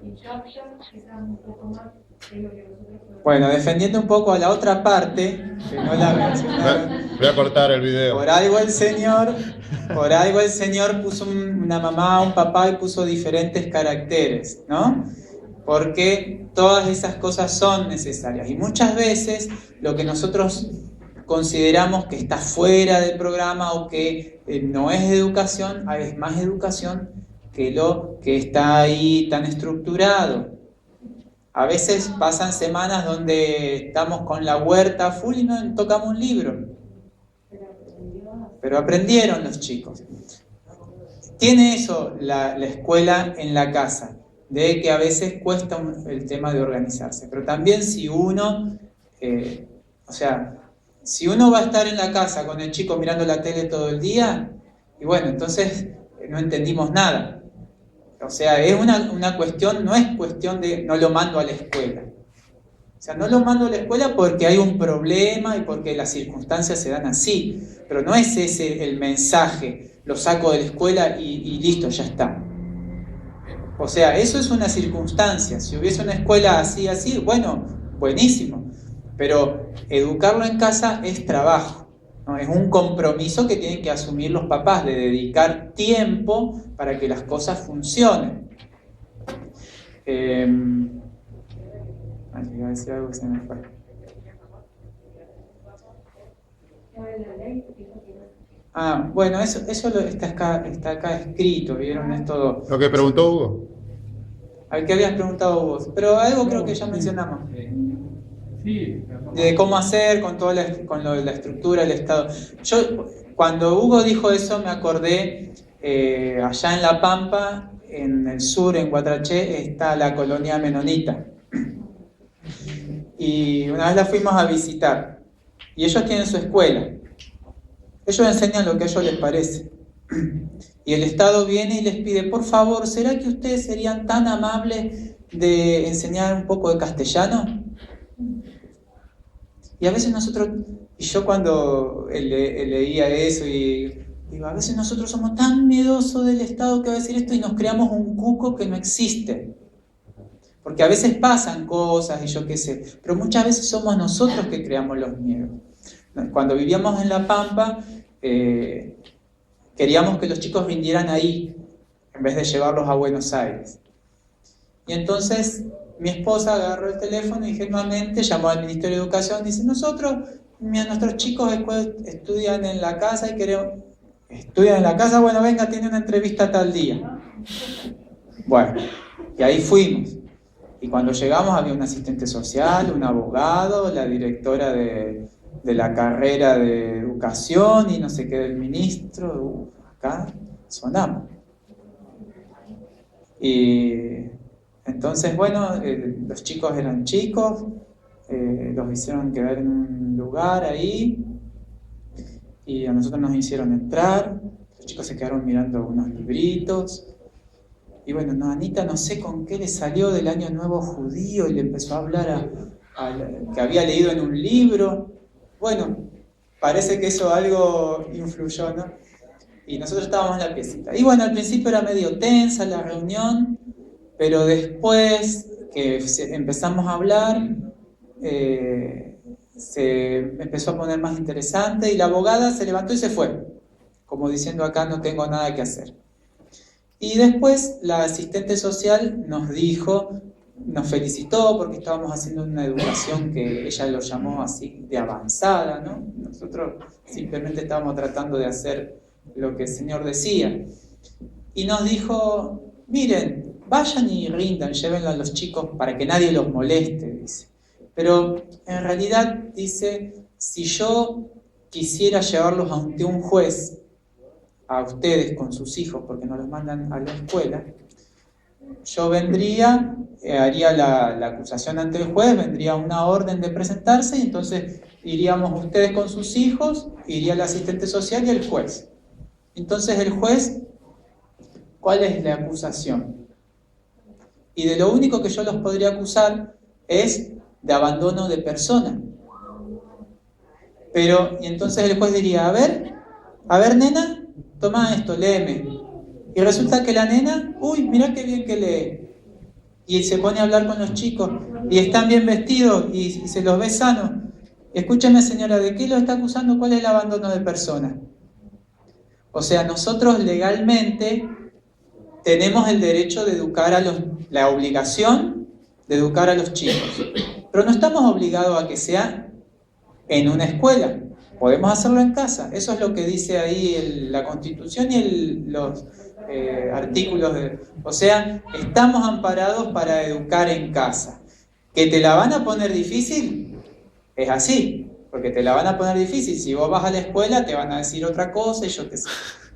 Y capta quizás un poco más de lo que nosotros podemos. Bueno, defendiendo un poco a la otra parte, que no la mencionaron. Voy a cortar el video. Por algo el Señor puso una mamá, un papá y puso diferentes caracteres, ¿no? Porque todas esas cosas son necesarias. Y muchas veces lo que nosotros consideramos que está fuera del programa o que no es educación, es más educación que lo que está ahí tan estructurado. A veces pasan semanas donde estamos con la huerta full y no tocamos un libro. Pero aprendieron los chicos. Tiene eso la escuela en la casa, de que a veces cuesta el tema de organizarse. Pero también si uno, si uno va a estar en la casa con el chico mirando la tele todo el día, y bueno, entonces no entendimos nada. O sea, es una cuestión, no es cuestión de no lo mando a la escuela. O sea, no lo mando a la escuela porque hay un problema y porque las circunstancias se dan así. Pero no es ese el mensaje, lo saco de la escuela y listo, ya está. O sea, eso es una circunstancia. Si hubiese una escuela así, bueno, buenísimo. Pero educarlo en casa es trabajo, ¿no? Es un compromiso que tienen que asumir los papás, de dedicar tiempo para que las cosas funcionen. Iba a decir algo que se me fue. Bueno, eso está acá escrito, ¿vieron? Esto. Lo que preguntó Hugo. Al que habías preguntado vos, pero algo creo que ya mencionamos. Sí. De cómo hacer con toda lo de la estructura del Estado. Yo, cuando Hugo dijo eso, me acordé, allá en La Pampa, en el sur, en Guatraché, está la colonia menonita. Y una vez la fuimos a visitar. Y ellos tienen su escuela. Ellos enseñan lo que a ellos les parece. Y el Estado viene y les pide, por favor, ¿será que ustedes serían tan amables de enseñar un poco de castellano? Y a veces nosotros, y yo cuando leía eso, y digo, a veces nosotros somos tan miedosos del Estado que va a decir esto y nos creamos un cuco que no existe. Porque a veces pasan cosas y yo qué sé, pero muchas veces somos nosotros que creamos los miedos. Cuando vivíamos en La Pampa, queríamos que los chicos rindieran ahí, en vez de llevarlos a Buenos Aires. Y entonces mi esposa agarró el teléfono y ingenuamente llamó al Ministerio de Educación y dice, nuestros chicos estudian en la casa y queremos... ¿Estudian en la casa? Bueno, venga, tiene una entrevista tal día. Bueno, y ahí fuimos. Y cuando llegamos había un asistente social, un abogado, la directora de la carrera de educación y no sé qué del ministro. Acá sonamos. Y entonces, bueno, los chicos eran chicos, los hicieron quedar en un lugar ahí y a nosotros nos hicieron entrar. Los chicos se quedaron mirando unos libritos. Y bueno, Anita no sé con qué le salió del Año Nuevo Judío y le empezó a hablar que había leído en un libro. Bueno, parece que eso algo influyó, ¿no? Y nosotros estábamos en la piecita. Y bueno, al principio era medio tensa la reunión, pero después que empezamos a hablar, se empezó a poner más interesante y la abogada se levantó y se fue, como diciendo acá no tengo nada que hacer. Y después la asistente social nos felicitó porque estábamos haciendo una educación que ella lo llamó así de avanzada, ¿no? Nosotros simplemente estábamos tratando de hacer lo que el Señor decía. Y nos dijo, miren, vayan y rindan, llévenlo a los chicos para que nadie los moleste, dice. Pero en realidad, dice, si yo quisiera llevarlos ante un juez, a ustedes con sus hijos porque no los mandan a la escuela, yo vendría, haría la acusación ante el juez, vendría una orden de presentarse y entonces iríamos ustedes con sus hijos, iría el asistente social y el juez. Entonces el juez, ¿cuál es la acusación? Y de lo único que yo los podría acusar es de abandono de persona. Pero, y entonces el juez diría, a ver nena, toma esto, léeme. Y resulta que la nena, mirá qué bien que lee. Y se pone a hablar con los chicos. Y están bien vestidos y se los ve sanos. Escúcheme, señora, ¿de qué lo está acusando? ¿Cuál es el abandono de persona? O sea, nosotros legalmente tenemos el derecho de educar la obligación de educar a los chicos. Pero no estamos obligados a que sea en una escuela. Podemos hacerlo en casa. Eso es lo que dice ahí la Constitución y los artículos. O sea, estamos amparados para educar en casa. ¿Que te la van a poner difícil? Es así, porque te la van a poner difícil. Si vos vas a la escuela te van a decir otra cosa y yo qué sé.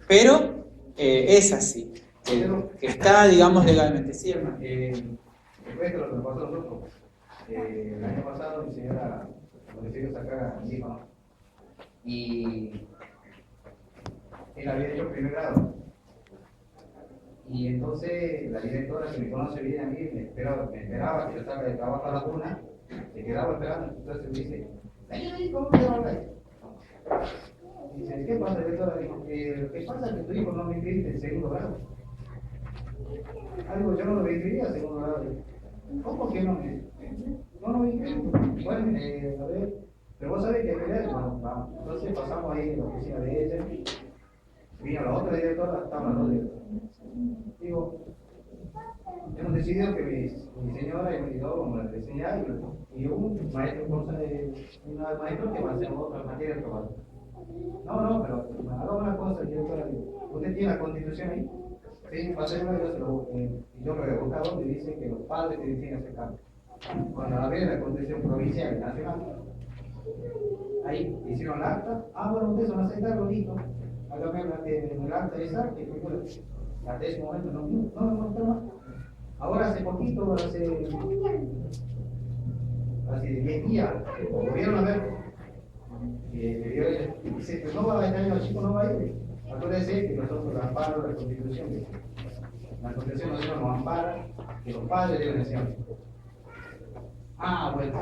Pero es así. Que está, digamos, legalmente. Sí, hermano. Después de lo que nos pasó a nosotros, el año pasado mi señora nos decidió sacar a mi hijo, ¿no? Y él había hecho primer grado. Y entonces la directora, que me conoce bien a mí, me esperaba que yo salga de trabajo a la 1, se quedaba esperando. Entonces me dice, ¿cómo te va a hablar? Dice, ¿qué pasa, directora? Digo, lo que pasa es que tu hijo no me inscribe en segundo grado. Algo yo no lo inscribía en segundo grado. ¿Cómo que no me? No, dije, bueno, a ver, pero vos sabés que hay que ver, bueno, vamos. Entonces pasamos ahí en la oficina de ella, vino la otra directora, estaban las dos directoras. Digo, hemos decidido que mi señora y mi hijo vamos a enseñar y un maestro, una maestra que va a hacer otra materia de trabajo. No, pero hagamos una cosa, directora, ¿usted tiene la constitución ahí? Sí, pásenla, yo se lo busco. Y yo me voy a buscar donde dice que los padres que deciden hacer cambio. Cuando la ve la constitución provincial y nacional, ahí hicieron el acta, bueno, ustedes van a aceptar lo listo, hágame el acta esa, que fue hasta ese momento no. Ahora hace poquito, hace 10 días, volvieron a ver, dice que no va a estar los chicos, no va a ir. Acuérdense que nosotros amparamos la Constitución. La Constitución nosotros nos ampara que los padres deben enseñar. Bueno.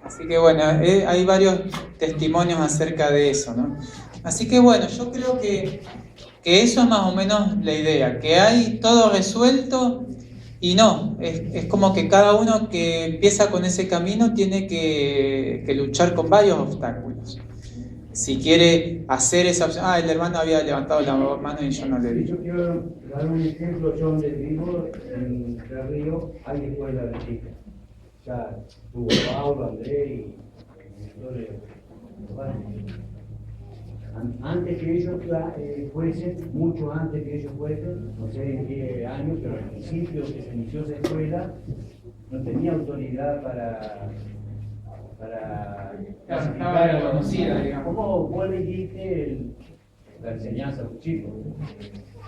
Así que bueno, hay varios testimonios acerca de eso, ¿no? Así que bueno, yo creo que eso es más o menos la idea, que hay todo resuelto y no, es como que cada uno que empieza con ese camino tiene que luchar con varios obstáculos. Si quiere hacer esa opción, el hermano había levantado la mano y yo no le di. Yo quiero dar un ejemplo, yo donde vivo, en el Río, hay escuela de chicas. Ya tuvo Pablo, Andrés y antes que ellos fuesen, mucho antes que ellos fuesen, no sé en qué año, pero al principio que se inició esa escuela, no tenía autoridad para estaba reconocida, digamos. ¿Cómo vos le dijiste la enseñanza a los chicos?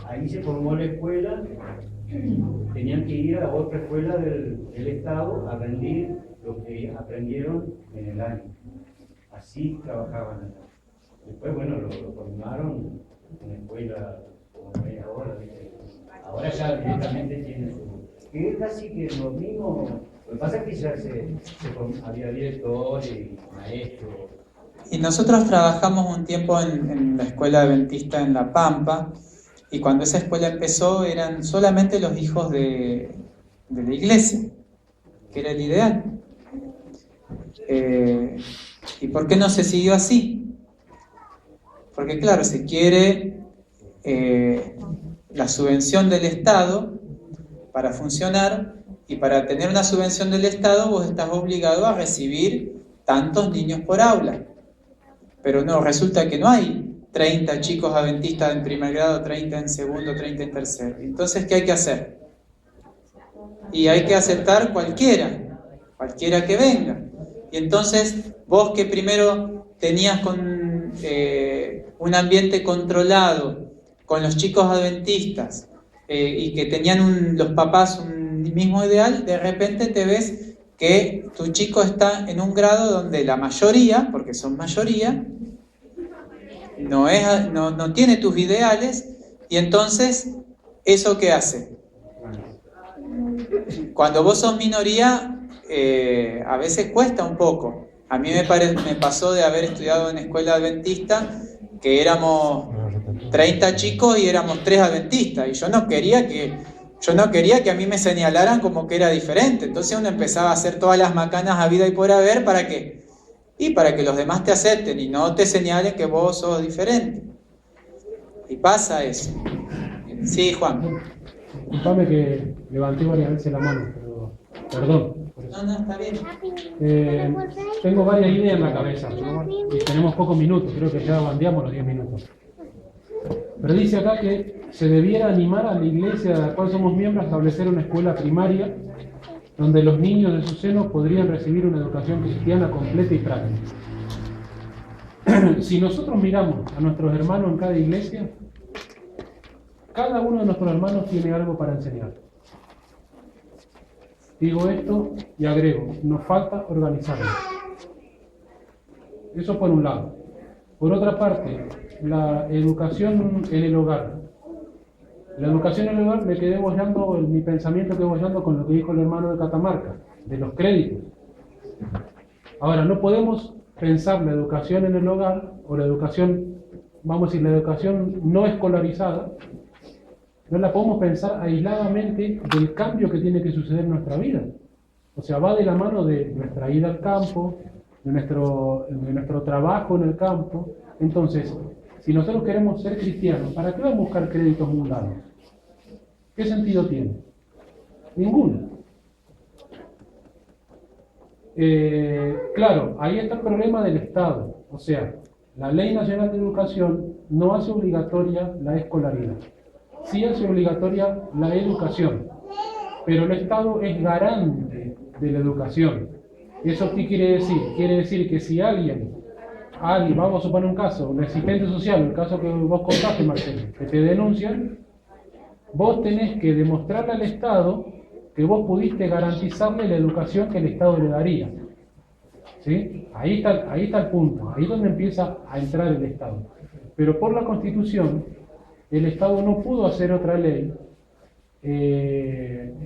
Ahí se formó la escuela, tenían que ir a otra escuela del Estado a rendir lo que aprendieron en el año. Así trabajaban allá. Después, bueno, lo formaron en una escuela como es ahora. Ahora ya directamente tienen su... Que es casi que lo mismo. Lo que pasa es que ya había directores y maestros. Y nosotros trabajamos un tiempo en la escuela adventista en La Pampa, y cuando esa escuela empezó eran solamente los hijos de la iglesia, que era el ideal. ¿Y por qué no se siguió así? Porque claro, se quiere la subvención del Estado para funcionar, y para tener una subvención del Estado vos estás obligado a recibir tantos niños por aula. Pero no, resulta que no hay 30 chicos adventistas en primer grado, 30 en segundo, 30 en tercero. Entonces, ¿qué hay que hacer? Y hay que aceptar cualquiera que venga. Y entonces, vos que primero tenías con un ambiente controlado con los chicos adventistas y que tenían los papás un mismo ideal, de repente te ves que tu chico está en un grado donde la mayoría, porque son mayoría, no tiene tus ideales, y entonces, ¿eso qué hace? Cuando vos sos minoría, a veces cuesta un poco. A mí me pasó de haber estudiado en escuela adventista, que éramos 30 chicos y éramos 3 adventistas, y yo no quería que a mí me señalaran como que era diferente. Entonces uno empezaba a hacer todas las macanas a vida y por haber, ¿para qué? Y para que los demás te acepten y no te señalen que vos sos diferente. Y pasa eso. Sí, Juan. Disculpame que levanté varias veces la mano, pero perdón. No, está bien. Tengo varias ideas en la cabeza, ¿no? Y tenemos pocos minutos, creo que ya bandeamos los 10 minutos. Pero dice acá que se debiera animar a la iglesia de la cual somos miembros a establecer una escuela primaria donde los niños de su seno podrían recibir una educación cristiana completa y práctica. Si nosotros miramos a nuestros hermanos en cada iglesia, cada uno de nuestros hermanos tiene algo para enseñar. Digo esto y agrego, nos falta organizarnos. Eso por un lado. Por otra parte, la educación en el hogar. La educación en el hogar, me quedé bollando, mi pensamiento quedó bollando con lo que dijo el hermano de Catamarca, de los créditos. Ahora, no podemos pensar la educación en el hogar, o la educación, vamos a decir, la educación no escolarizada, no la podemos pensar aisladamente del cambio que tiene que suceder en nuestra vida. O sea, va de la mano de nuestra ida al campo, de nuestro trabajo en el campo. Entonces, si nosotros queremos ser cristianos, ¿para qué vamos a buscar créditos mundanos? ¿Qué sentido tiene? Ninguno. Claro, ahí está el problema del Estado. O sea, la Ley Nacional de Educación no hace obligatoria la escolaridad. Sí hace obligatoria la educación. Pero el Estado es garante de la educación. ¿Eso qué quiere decir? Quiere decir que si alguien, vamos a suponer un caso, un asistente social, el caso que vos contaste, Marcelo, que te denuncian, vos tenés que demostrarle al Estado que vos pudiste garantizarle la educación que el Estado le daría. ¿Sí? Ahí está el punto, ahí es donde empieza a entrar el Estado. Pero por la Constitución, el Estado no pudo hacer otra ley,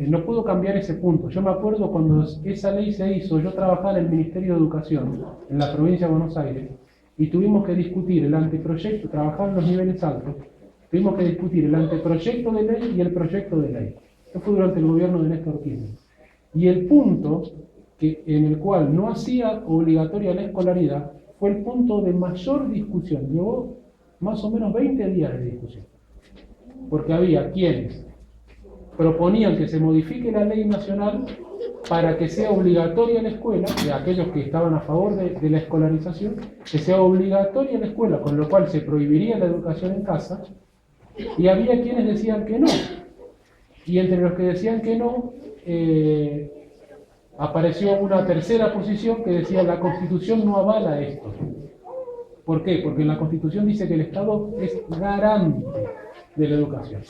no pudo cambiar ese punto. Yo me acuerdo cuando esa ley se hizo, yo trabajaba en el Ministerio de Educación, en la provincia de Buenos Aires, y tuvimos que discutir el anteproyecto, trabajaba en los niveles altos, tuvimos que discutir el anteproyecto de ley y el proyecto de ley. Esto fue durante el gobierno de Néstor Kirchner. Y el punto en el cual no hacía obligatoria la escolaridad fue el punto de mayor discusión. Llevó más o menos 20 días de discusión. Porque había quienes proponían que se modifique la ley nacional para que sea obligatoria la escuela, de aquellos que estaban a favor de la escolarización, que sea obligatoria la escuela, con lo cual se prohibiría la educación en casa, y había quienes decían que no. Y entre los que decían que no, apareció una tercera posición que decía la Constitución no avala esto. ¿Por qué? Porque en la Constitución dice que el Estado es garante de la educación.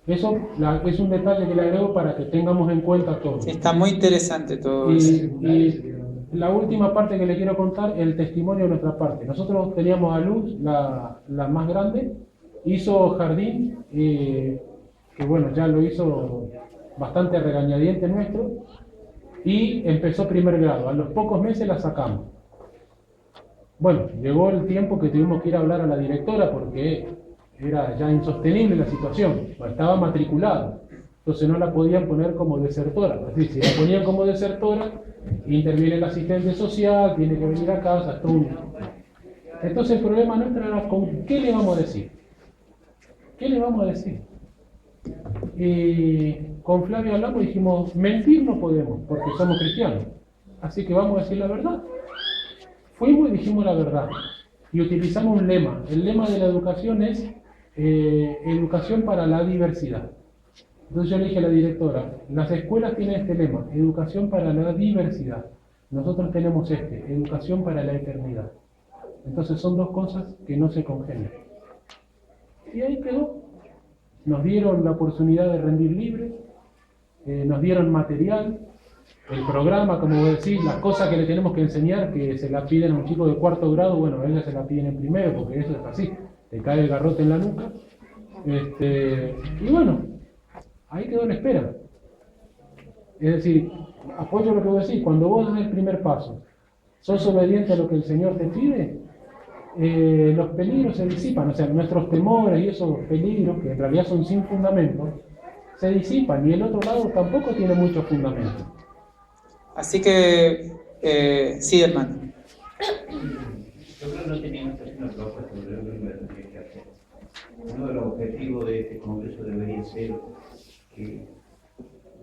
Eso es un detalle que le agrego para que tengamos en cuenta todo. Está muy interesante todo eso. Y la última parte que le quiero contar, el testimonio de nuestra parte. Nosotros teníamos a Luz, la más grande, hizo jardín, que bueno, ya lo hizo bastante regañadiente nuestro, y empezó primer grado. A los pocos meses la sacamos. Bueno, llegó el tiempo que tuvimos que ir a hablar a la directora porque era ya insostenible la situación. Estaba matriculada, entonces no la podían poner como desertora. Es decir, si la ponían como desertora, interviene el asistente social, tiene que venir a casa, es todo un... Entonces el problema nuestro era con qué le vamos a decir. ¿Qué le vamos a decir? Con Flavio hablamos y dijimos, mentir no podemos porque somos cristianos, así que vamos a decir la verdad. Fuimos y dijimos la verdad y utilizamos un lema. El lema de la educación es educación para la diversidad. Entonces yo le dije a la directora, las escuelas tienen este lema, educación para la diversidad. Nosotros tenemos educación para la eternidad. Entonces son dos cosas que no se congenian. Y ahí quedó. Nos dieron la oportunidad de rendir libre, nos dieron material, el programa, como vos decís, las cosas que le tenemos que enseñar, que se la piden a un chico de cuarto grado, bueno, a ella se la piden en primero, porque eso es así, te cae el garrote en la nuca. Y bueno, ahí quedó en espera. Es decir, apoyo lo que vos decís, cuando vos das el primer paso, sos obediente a lo que el Señor te pide, los peligros se disipan, o sea, nuestros temores y esos peligros, que en realidad son sin fundamento, se disipan, y el otro lado tampoco tiene mucho fundamento. Así que, sí, hermano. Yo creo que no teníamos que hacer una propuesta, pero yo creo que hay que hacer. Uno de los objetivos de este congreso debería ser que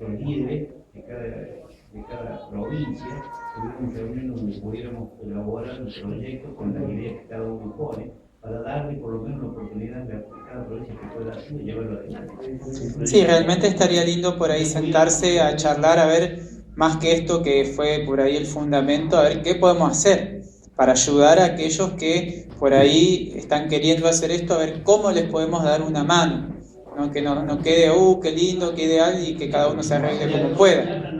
los líderes de cada provincia tuviéramos reuniones donde pudiéramos elaborar un proyecto con las ideas que cada uno pone, para darle por lo menos la oportunidad de cada provincia que pueda hacer y llevarlo adelante. Sí, realmente estaría lindo por ahí sentarse a charlar, a ver, más que esto que fue por ahí el fundamento, a ver qué podemos hacer para ayudar a aquellos que por ahí están queriendo hacer esto, a ver cómo les podemos dar una mano, ¿no? Que no quede, qué lindo, que ideal, y que cada uno se arregle como pueda.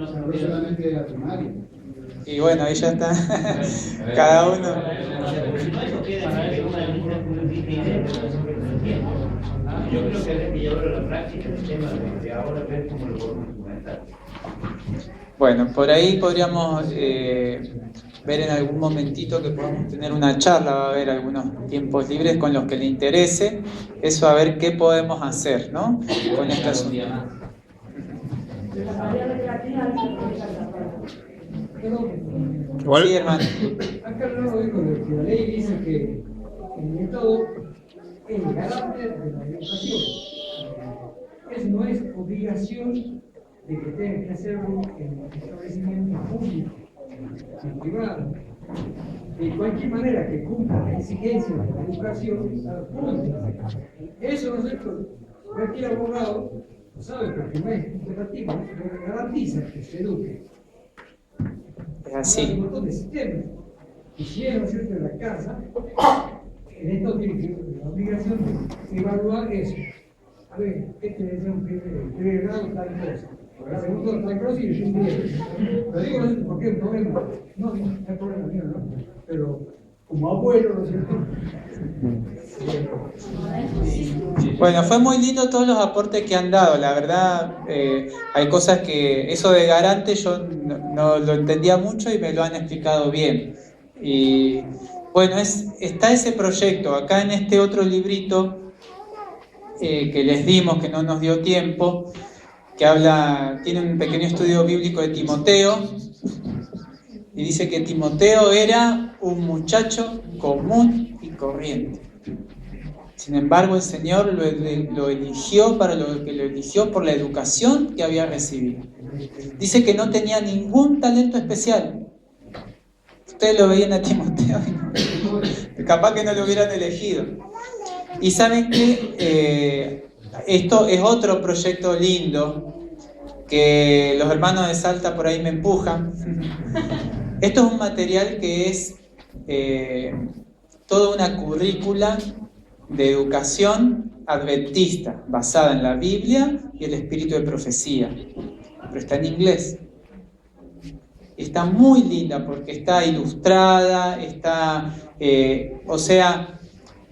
Y bueno, ahí ya está, cada uno. Yo creo que hay que llevarlo a la práctica el tema de ahora, ver cómo lo podemos implementar. Bueno, por ahí podríamos ver en algún momentito que podamos tener una charla, va a haber algunos tiempos libres con los que le interese, eso a ver qué podemos hacer, ¿no? Con esta asunto. Sí, hermano. Acá no dijo que la ley dice que el Estado es el garante de la educación. Eso no es obligación de que tengan que hacerlo en establecimientos públicos, en privados. De cualquier manera que cumpla la exigencia de la educación, eso no es cierto. Cualquier abogado lo sabe, porque no es imperativo, no garantiza que se eduque. Es así. Hay un montón de sistemas. Y si es, ¿no es cierto?, en la casa, en esto tiene la obligación de evaluar eso. A ver, este es un primer grado, tal cosa. El segundo, tal cosa, y yo lo digo, no sé por qué, no hay problema mío, ¿no? Pero como abuelo, ¿no es cierto? Bueno, fue muy lindo todos los aportes que han dado, la verdad, hay cosas que, eso de garante yo no lo entendía mucho y me lo han explicado bien. Y bueno, está ese proyecto, acá en este otro librito que les dimos, que no nos dio tiempo, que tiene un pequeño estudio bíblico de Timoteo, y dice que Timoteo era un muchacho común y corriente. Sin embargo, el Señor lo eligió para lo que lo eligió por la educación que había recibido. Dice que no tenía ningún talento especial. Ustedes lo veían a Timoteo y capaz que no lo hubieran elegido. Y saben que esto es otro proyecto lindo que los hermanos de Salta por ahí me empujan. Esto es un material que es toda una currícula de educación adventista basada en la Biblia y el espíritu de profecía, pero está en inglés. Está muy linda porque está ilustrada, o sea,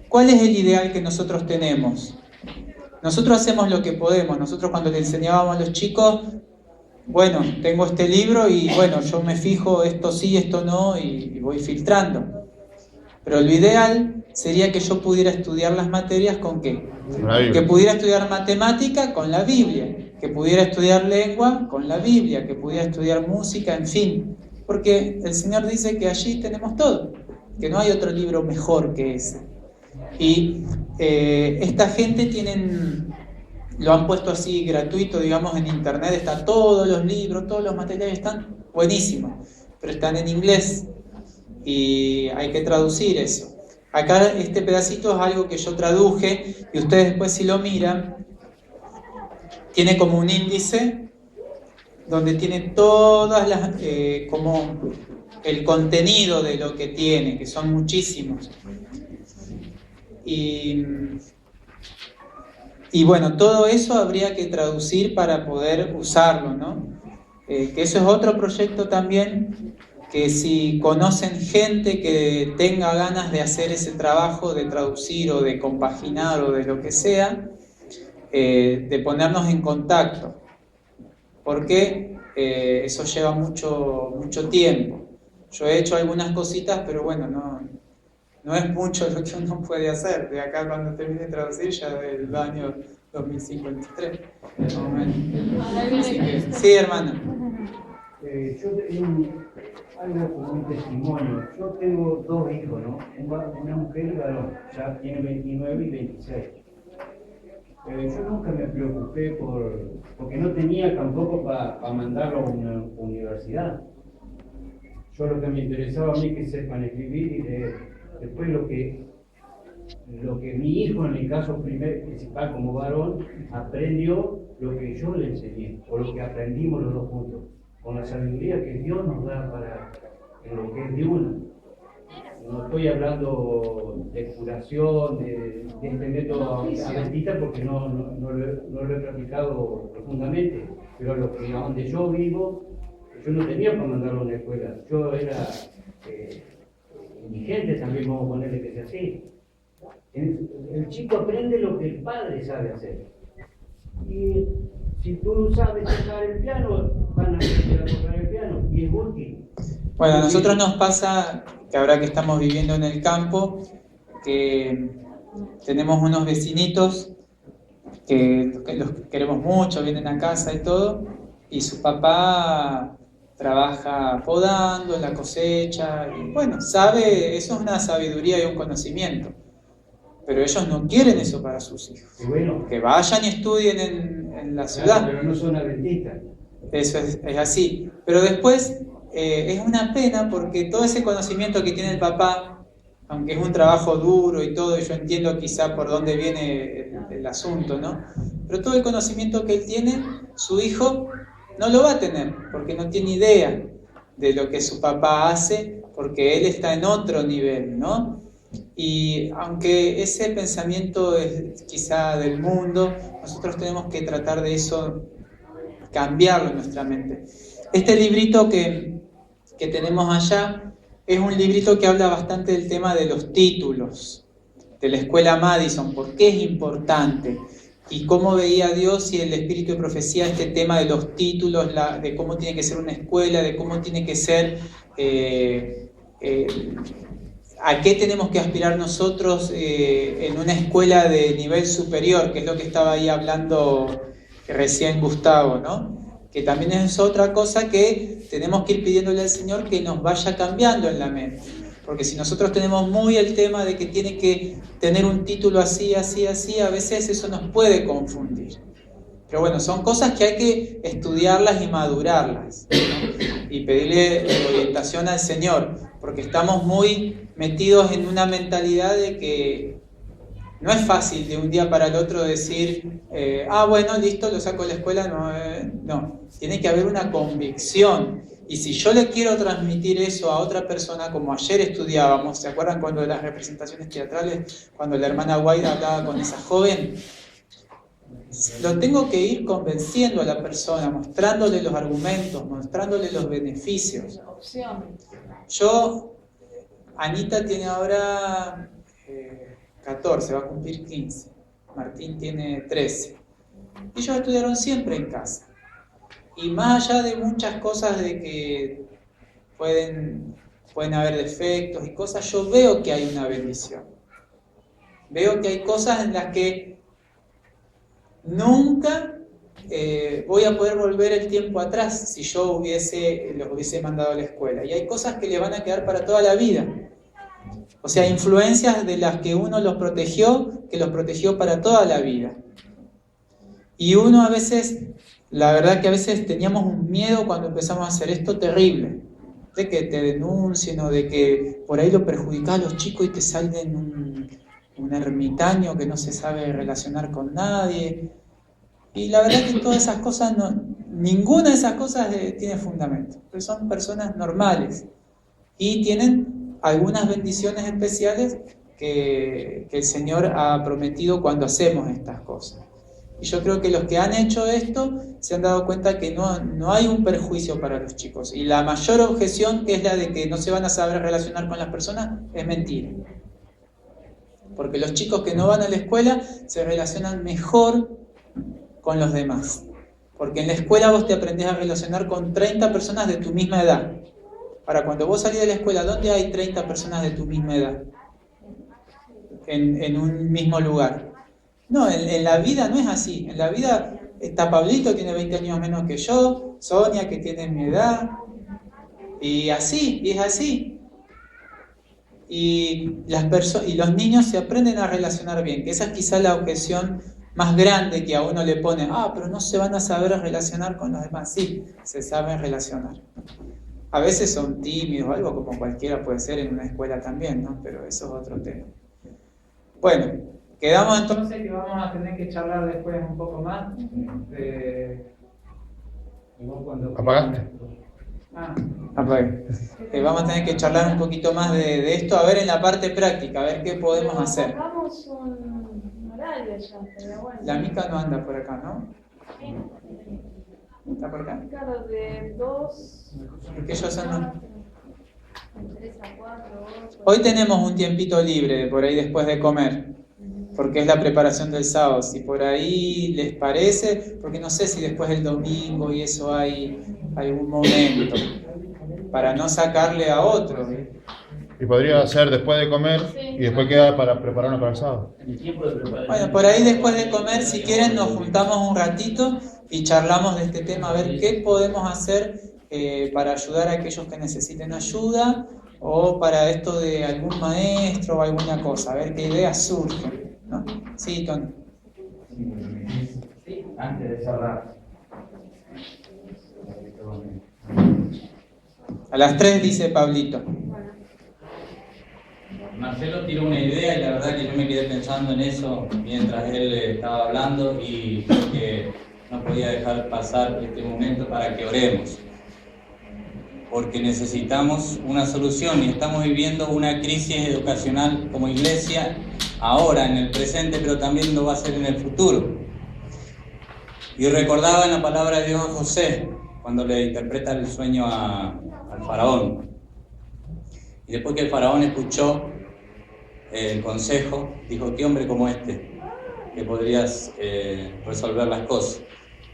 ¿cuál es el ideal que nosotros tenemos? Nosotros hacemos lo que podemos. Nosotros cuando le enseñábamos a los chicos, bueno, tengo este libro y bueno, yo me fijo esto sí, esto no y voy filtrando. Pero lo ideal sería que yo pudiera estudiar las materias ¿con qué? Que pudiera estudiar matemática con la Biblia, que pudiera estudiar lengua con la Biblia, que pudiera estudiar música, en fin. Porque el Señor dice que allí tenemos todo, que no hay otro libro mejor que ese. Y esta gente lo han puesto así gratuito, digamos, en internet, están todos los libros, todos los materiales están buenísimos, pero están en inglés y hay que traducir eso. Acá este pedacito es algo que yo traduje y ustedes después si lo miran, tiene como un índice donde tiene todas las, como el contenido de lo que tiene, que son muchísimos. Y bueno, todo eso habría que traducir para poder usarlo, ¿no? Que eso es otro proyecto también, que si conocen gente que tenga ganas de hacer ese trabajo de traducir o de compaginar o de lo que sea, de ponernos en contacto, porque eso lleva mucho tiempo. Yo he hecho algunas cositas, pero bueno, no es mucho lo que uno puede hacer. De acá cuando termine de traducir ya del año 2053. Así que, sí, hermano. Yo tengo algo como un testimonio. Yo tengo dos hijos, ¿no? Una mujer y varón, ya tiene 29 y 26. Yo nunca me preocupé porque no tenía tampoco para mandarlo a una universidad. Yo lo que me interesaba a mí que sepan escribir y leer. Después lo que mi hijo, en mi caso principal como varón, aprendió lo que yo le enseñé, o lo que aprendimos los dos juntos, con la sabiduría que Dios nos da para en lo que es de uno. No estoy hablando de curación, de este método adventista, porque no lo he practicado profundamente, pero a donde yo vivo, yo no tenía para mandarlo a una escuela. Yo era indigente también, vamos a ponerle que sea así. El chico aprende lo que el padre sabe hacer. Y si tú sabes tocar el piano, van a aprender a tocar el piano, y es útil. Bueno, a nosotros nos pasa que ahora que estamos viviendo en el campo, que tenemos unos vecinitos que los queremos mucho, vienen a casa y todo, y su papá trabaja podando en la cosecha, y bueno, sabe, eso es una sabiduría y un conocimiento, pero ellos no quieren eso para sus hijos. Bueno, Que vayan y estudien en la ciudad. pero no son adventistas. Eso es así. Pero después es una pena porque todo ese conocimiento que tiene el papá, aunque es un trabajo duro y todo, y yo entiendo quizá por dónde viene el asunto, ¿no? Pero todo el conocimiento que él tiene, su hijo no lo va a tener, porque no tiene idea de lo que su papá hace, porque él está en otro nivel, ¿no? Y aunque ese pensamiento es quizá del mundo, nosotros tenemos que tratar de eso, cambiarlo en nuestra mente. Este librito que tenemos allá es un librito que habla bastante del tema de los títulos, de la escuela Madison, por qué es importante, y cómo veía Dios y el espíritu de profecía este tema de los títulos, de cómo tiene que ser una escuela, de cómo tiene que ser, a qué tenemos que aspirar nosotros en una escuela de nivel superior, que es lo que estaba ahí hablando recién Gustavo, ¿no? Que también es otra cosa que tenemos que ir pidiéndole al Señor que nos vaya cambiando en la mente. Porque si nosotros tenemos muy el tema de que tiene que tener un título así, así, así, a veces eso nos puede confundir. Pero bueno, son cosas que hay que estudiarlas y madurarlas, ¿no? Y pedirle orientación al Señor, porque estamos muy metidos en una mentalidad de que no es fácil de un día para el otro decir, bueno, listo, lo saco de la escuela. No, tiene que haber una convicción. Y si yo le quiero transmitir eso a otra persona, como ayer estudiábamos, ¿se acuerdan cuando de las representaciones teatrales, cuando la hermana Guaida hablaba con esa joven? Lo tengo que ir convenciendo a la persona, mostrándole los argumentos, mostrándole los beneficios. Anita tiene ahora 14, va a cumplir 15. Martín tiene 13. Ellos estudiaron siempre en casa. Y más allá de muchas cosas de que pueden haber defectos y cosas, yo veo que hay una bendición. Veo que hay cosas en las que nunca voy a poder volver el tiempo atrás si yo los hubiese mandado a la escuela. Y hay cosas que le van a quedar para toda la vida. O sea, influencias de las que uno los protegió, que los protegió para toda la vida. Y uno a veces, la verdad que a veces teníamos un miedo cuando empezamos a hacer esto terrible, de que te denuncien o de que por ahí lo perjudicás a los chicos y te salen un ermitaño que no se sabe relacionar con nadie. Y la verdad que todas esas cosas, ninguna de esas cosas tiene fundamento, porque son personas normales y tienen algunas bendiciones especiales que el Señor ha prometido cuando hacemos estas cosas. Y yo creo que los que han hecho esto se han dado cuenta que no hay un perjuicio para los chicos. Y la mayor objeción, que es la de que no se van a saber relacionar con las personas, es mentira. Porque los chicos que no van a la escuela se relacionan mejor con los demás. Porque en la escuela vos te aprendés a relacionar con 30 personas de tu misma edad. Ahora, cuando vos salís de la escuela, ¿dónde hay 30 personas de tu misma edad? En un mismo lugar. No, en la vida no es así. En la vida está Pablito, tiene 20 años menos que yo, Sonia, que tiene mi edad, y así, y es así. Y los niños se aprenden a relacionar bien, que esa es quizá la objeción más grande que a uno le pone, pero no se van a saber relacionar con los demás. Sí, se saben relacionar. A veces son tímidos o algo, como cualquiera puede ser en una escuela también, ¿no? Pero eso es otro tema. Bueno, quedamos entonces que vamos a tener que charlar después un poco más de... ¿Apagaste? Apagué. Vamos a tener que charlar un poquito más de esto, a ver en la parte práctica, a ver qué podemos hacer. Hagamos un horario ya, pero bueno. La Mica no anda por acá, ¿no? ¿Está por acá? Claro, de 2... Porque ellos son... De 3 a 4, 8... Hoy tenemos un tiempito libre por ahí después de comer, porque es la preparación del sábado. Si por ahí les parece, porque no sé si después del domingo y eso hay algún momento para no sacarle a otro. Y podría ser después de comer y después queda para prepararnos para el sábado. Bueno, por ahí después de comer, si quieren, nos juntamos un ratito y charlamos de este tema, a ver qué podemos hacer para ayudar a aquellos que necesiten ayuda, o para esto de algún maestro o alguna cosa, a ver qué ideas surgen, ¿no? Sí, Tony. Sí, antes de cerrar. A las 3 dice Pablito. Marcelo tiró una idea y la verdad que yo me quedé pensando en eso mientras él estaba hablando y creo que no podía dejar pasar este momento para que oremos, porque necesitamos una solución y estamos viviendo una crisis educacional como iglesia ahora, en el presente, pero también lo va a ser en el futuro. Y recordaba en la palabra de Dios a José, cuando le interpreta el sueño al faraón. Y después que el faraón escuchó el consejo, dijo: ¿qué hombre como este que podrías resolver las cosas?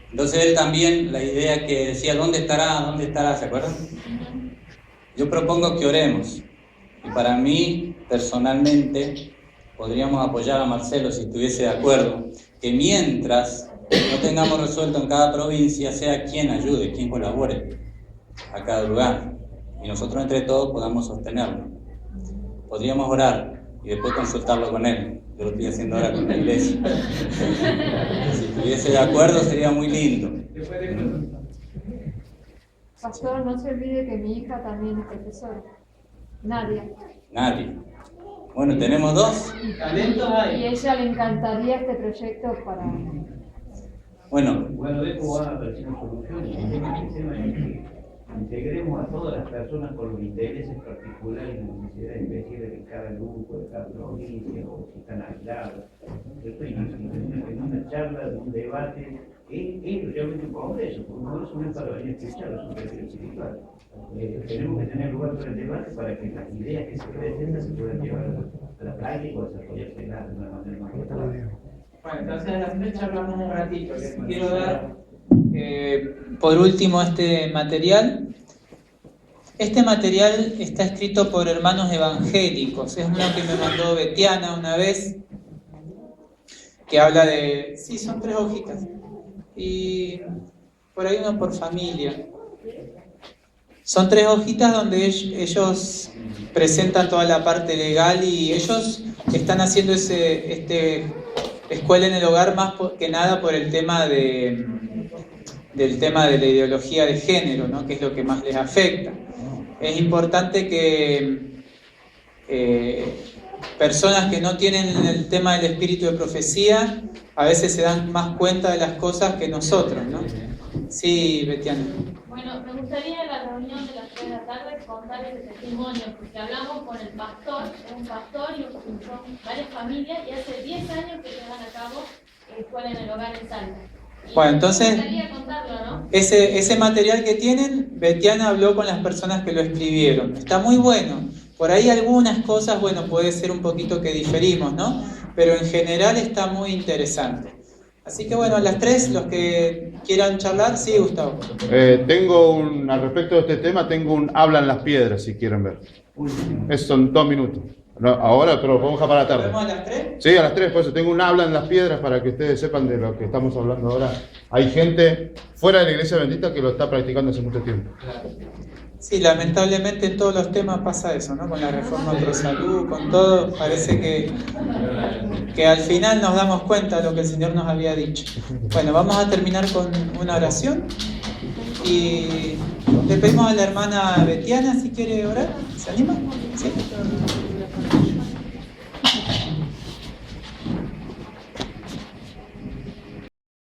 Entonces él también, la idea que decía, ¿dónde estará? ¿Dónde estará? ¿Se acuerdan? Yo propongo que oremos. Y para mí, personalmente, podríamos apoyar a Marcelo, si estuviese de acuerdo, que mientras no tengamos resuelto en cada provincia, sea quien ayude, quien colabore a cada lugar, y nosotros entre todos podamos sostenerlo. Podríamos orar y después consultarlo con él. Yo lo estoy haciendo ahora con la iglesia. Si estuviese de acuerdo sería muy lindo. Pastor, no se olvide que mi hija también es profesora. Nadia. Bueno, tenemos 2. Talentos hay. Y a ella le encantaría este proyecto para... Bueno, de esto van a aparecer soluciones. El tema es que integremos a todas las personas con los intereses particulares y necesidades específicas de cada grupo, de cada provincia, o si están aislados. Esto en una charla, en un debate, es realmente un congreso, porque no es para venir a escuchar, es un retiro espiritual. Tenemos que tener lugar para el debate para que las ideas que se presentan se puedan llevar a la práctica o desarrollarse de una manera más clara. Bueno, entonces a las 3 charlamos un ratito. Les quiero dar por último este material. Este material está escrito por hermanos evangélicos. Es uno que me mandó Betiana una vez, que habla de... Sí, son 3 hojitas. Y por ahí uno por familia. Son 3 hojitas donde ellos presentan toda la parte legal y ellos están haciendo escuela en el hogar más que nada por el tema del tema de la ideología de género, ¿no? Que es lo que más les afecta. Es importante que personas que no tienen el tema del espíritu de profecía a veces se dan más cuenta de las cosas que nosotros, ¿no? Sí, Betiana. Bueno, me gustaría en la reunión de las 3 de la tarde contar ese testimonio, porque hablamos con el pastor, es un pastor y son varias familias, y hace 10 años que llevan a cabo escuela en el hogar en Salta. Bueno, entonces, me gustaría contarlo, ¿no? ese material que tienen, Betiana habló con las personas que lo escribieron. Está muy bueno. Por ahí algunas cosas, bueno, puede ser un poquito que diferimos, ¿no? Pero en general está muy interesante. Así que bueno, a las 3, los que quieran charlar, sí, Gustavo. Al respecto de este tema, tengo un hablan las piedras, si quieren ver. Eso son 2 minutos. No, ahora, pero vamos a para la tarde. ¿Podemos a las 3? Sí, a las 3, por eso tengo un hablan las piedras para que ustedes sepan de lo que estamos hablando ahora. Hay gente fuera de la Iglesia Bendita que lo está practicando hace mucho tiempo. Claro. Sí, lamentablemente en todos los temas pasa eso, ¿no? Con la reforma pro salud, con todo, parece que al final nos damos cuenta de lo que el Señor nos había dicho. Bueno, vamos a terminar con una oración y le pedimos a la hermana Betiana si quiere orar. ¿Se anima? ¿Sí?